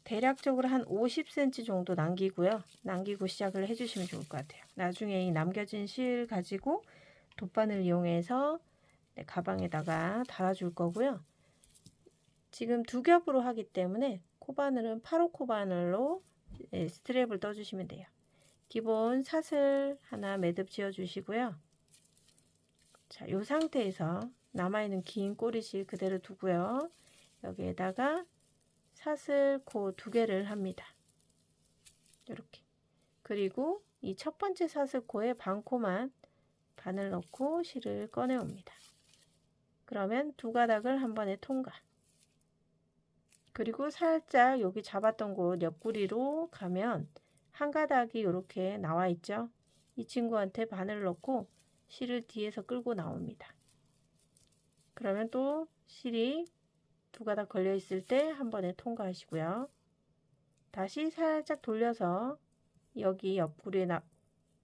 대략적으로 한 50cm 정도 남기고 시작을 해주시면 좋을 것 같아요. 나중에 이 남겨진 실 가지고 돗바늘 이용해서 가방에다가 달아줄 거고요. 지금 두 겹으로 하기 때문에 코바늘은 8호 코바늘로 스트랩을 떠주시면 돼요. 기본 사슬 하나 매듭 지어 주시고요. 자, 이 상태에서 남아있는 긴 꼬리실 그대로 두고요. 여기에다가 사슬코 두 개를 합니다. 이렇게. 그리고 이 첫 번째 사슬코에 반코만 바늘 넣고 실을 꺼내 옵니다. 그러면 두 가닥을 한 번에 통과. 그리고 살짝 여기 잡았던 곳 옆구리로 가면 한 가닥이 이렇게 나와 있죠. 이 친구한테 바늘 넣고 실을 뒤에서 끌고 나옵니다. 그러면 또 실이 두 가닥 걸려 있을 때 한 번에 통과하시고요. 다시 살짝 돌려서 여기 옆구리에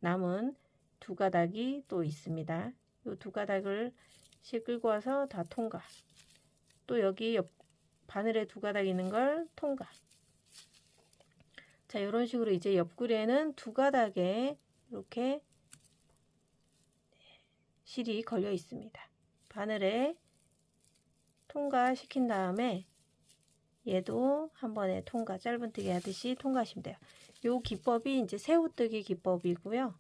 남은 두 가닥이 또 있습니다. 이 두 가닥을 실 끌고 와서 다 통과. 또 여기 바늘에 두 가닥 있는 걸 통과. 자, 이런 식으로 이제 옆구리에는 두 가닥에 이렇게 실이 걸려 있습니다. 바늘에 통과시킨 다음에 얘도 한 번에 통과, 짧은뜨기 하듯이 통과하시면 돼요. 요 기법이 이제 새우뜨기 기법이고요.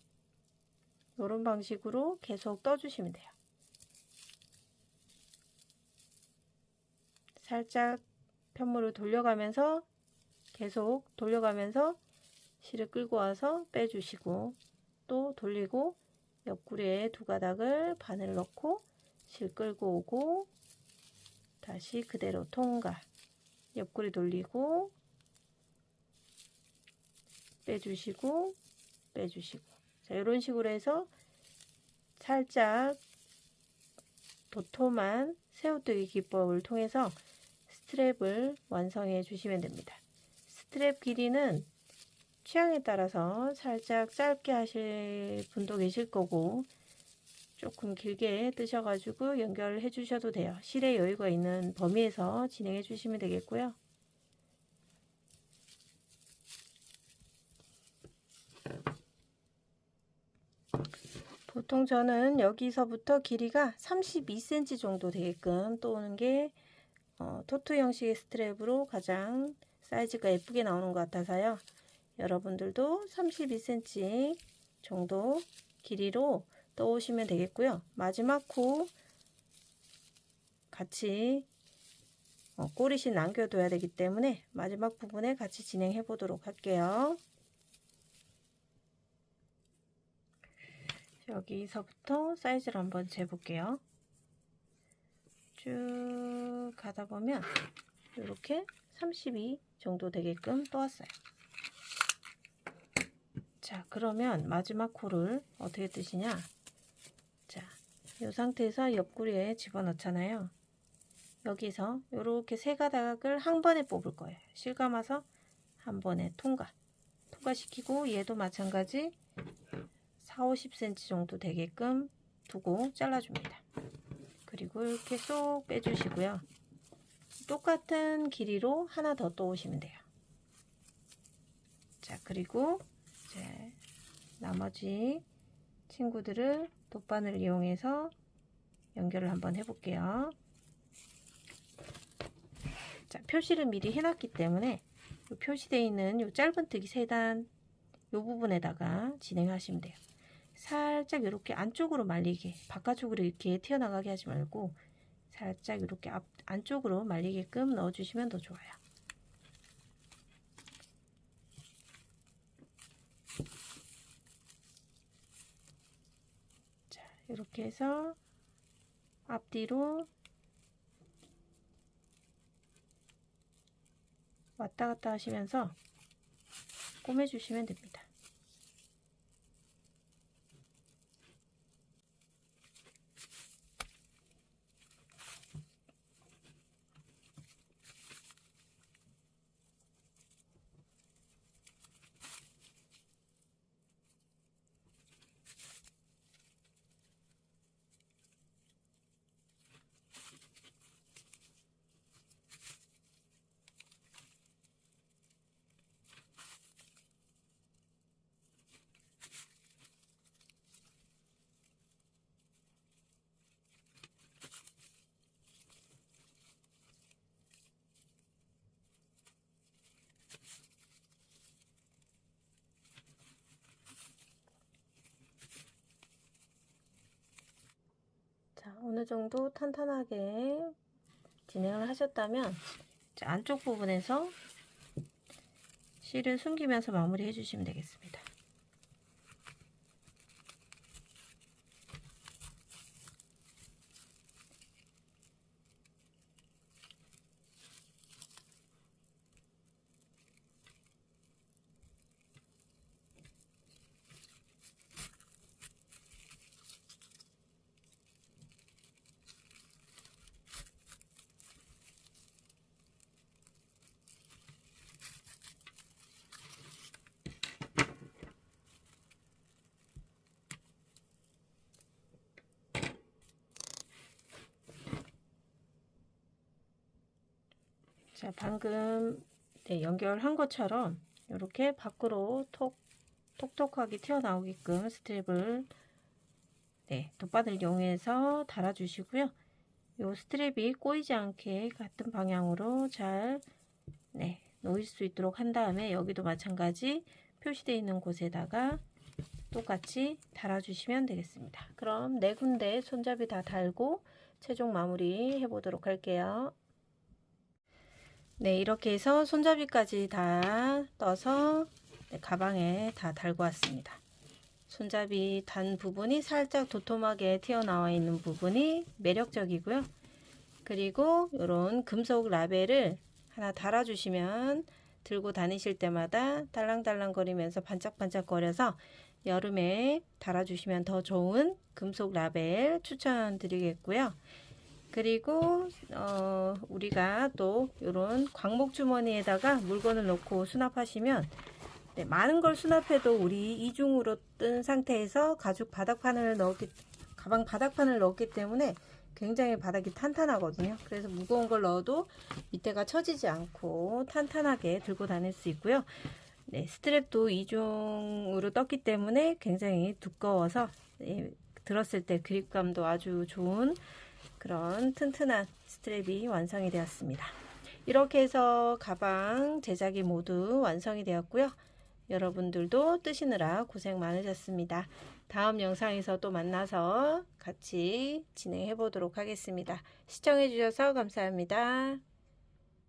이런 방식으로 계속 떠주시면 돼요. 살짝 편물을 돌려가면서 계속 돌려가면서 실을 끌고 와서 빼주시고 또 돌리고 옆구리에 두 가닥을 바늘 넣고 실 끌고 오고 다시 그대로 통과. 옆구리 돌리고 빼주시고 빼주시고. 자, 이런 식으로 해서 살짝 도톰한 새우뜨기 기법을 통해서 스트랩을 완성해 주시면 됩니다. 스트랩 길이는 취향에 따라서 살짝 짧게 하실 분도 계실 거고 조금 길게 뜨셔가지고 연결해 주셔도 돼요. 실에 여유가 있는 범위에서 진행해 주시면 되겠고요. 보통 저는 여기서부터 길이가 32cm 정도 되게끔 떠오는 게 토트 형식의 스트랩으로 가장 사이즈가 예쁘게 나오는 것 같아서요. 여러분들도 32cm 정도 길이로 떠오시면 되겠고요. 마지막 코 같이 꼬리실 남겨둬야 되기 때문에 마지막 부분에 같이 진행해 보도록 할게요. 여기서부터 사이즈를 한번 재볼게요. 쭉 가다 보면 이렇게 32 정도 되게끔 떠왔어요. 자, 그러면 마지막 코를 어떻게 뜨시냐? 자, 이 상태에서 옆구리에 집어넣잖아요. 여기서 이렇게 세 가닥을 한 번에 뽑을 거예요. 실감아서 한 번에 통과시키고 얘도 마찬가지 40-50cm 정도 되게끔 두고 잘라줍니다. 그리고 이렇게 쏙 빼주시고요. 똑같은 길이로 하나 더 떠오시면 돼요. 자, 그리고 이제 나머지 친구들을 돗바늘을 이용해서 연결을 한번 해볼게요. 자, 표시를 미리 해놨기 때문에 표시되어 있는 요 짧은뜨기 3단 요 부분에다가 진행하시면 돼요. 살짝 이렇게 안쪽으로 말리게, 바깥쪽으로 이렇게 튀어나가게 하지 말고 살짝 이렇게 안쪽으로 말리게끔 넣어주시면 더 좋아요. 자, 이렇게 해서 앞뒤로 왔다 갔다 하시면서 꼬매주시면 됩니다. 자, 어느 정도 탄탄하게 진행을 하셨다면 안쪽 부분에서 실을 숨기면서 마무리 해주시면 되겠습니다. 자, 방금 연결한 것처럼 이렇게 밖으로 톡톡하게 튀어나오게끔 스트랩을 돗바늘 이용해서 달아주시고요. 이 스트랩이 꼬이지 않게 같은 방향으로 잘 놓일 수 있도록 한 다음에 여기도 마찬가지 표시되어 있는 곳에다가 똑같이 달아주시면 되겠습니다. 그럼 4군데 손잡이 다 달고 최종 마무리 해보도록 할게요. 네, 이렇게 해서 손잡이까지 다 떠서 가방에 다 달고 왔습니다. 손잡이 단 부분이 살짝 도톰하게 튀어나와 있는 부분이 매력적이고요. 그리고 이런 금속 라벨을 하나 달아주시면 들고 다니실 때마다 달랑달랑 거리면서 반짝반짝 거려서 여름에 달아주시면 더 좋은 금속 라벨 추천드리겠고요. 그리고 우리가 또 이런 광목 주머니에다가 물건을 넣고 수납하시면 많은 걸 수납해도 우리 이중으로 뜬 상태에서 가죽 바닥판을 가방 바닥판을 넣었기 때문에 굉장히 바닥이 탄탄하거든요. 그래서 무거운 걸 넣어도 밑에가 처지지 않고 탄탄하게 들고 다닐 수 있고요. 스트랩도 이중으로 떴기 때문에 굉장히 두꺼워서 들었을 때 그립감도 아주 좋은 그런 튼튼한 스트랩이 완성이 되었습니다. 이렇게 해서 가방 제작이 모두 완성이 되었고요. 여러분들도 뜨시느라 고생 많으셨습니다. 다음 영상에서 또 만나서 같이 진행해 보도록 하겠습니다. 시청해 주셔서 감사합니다.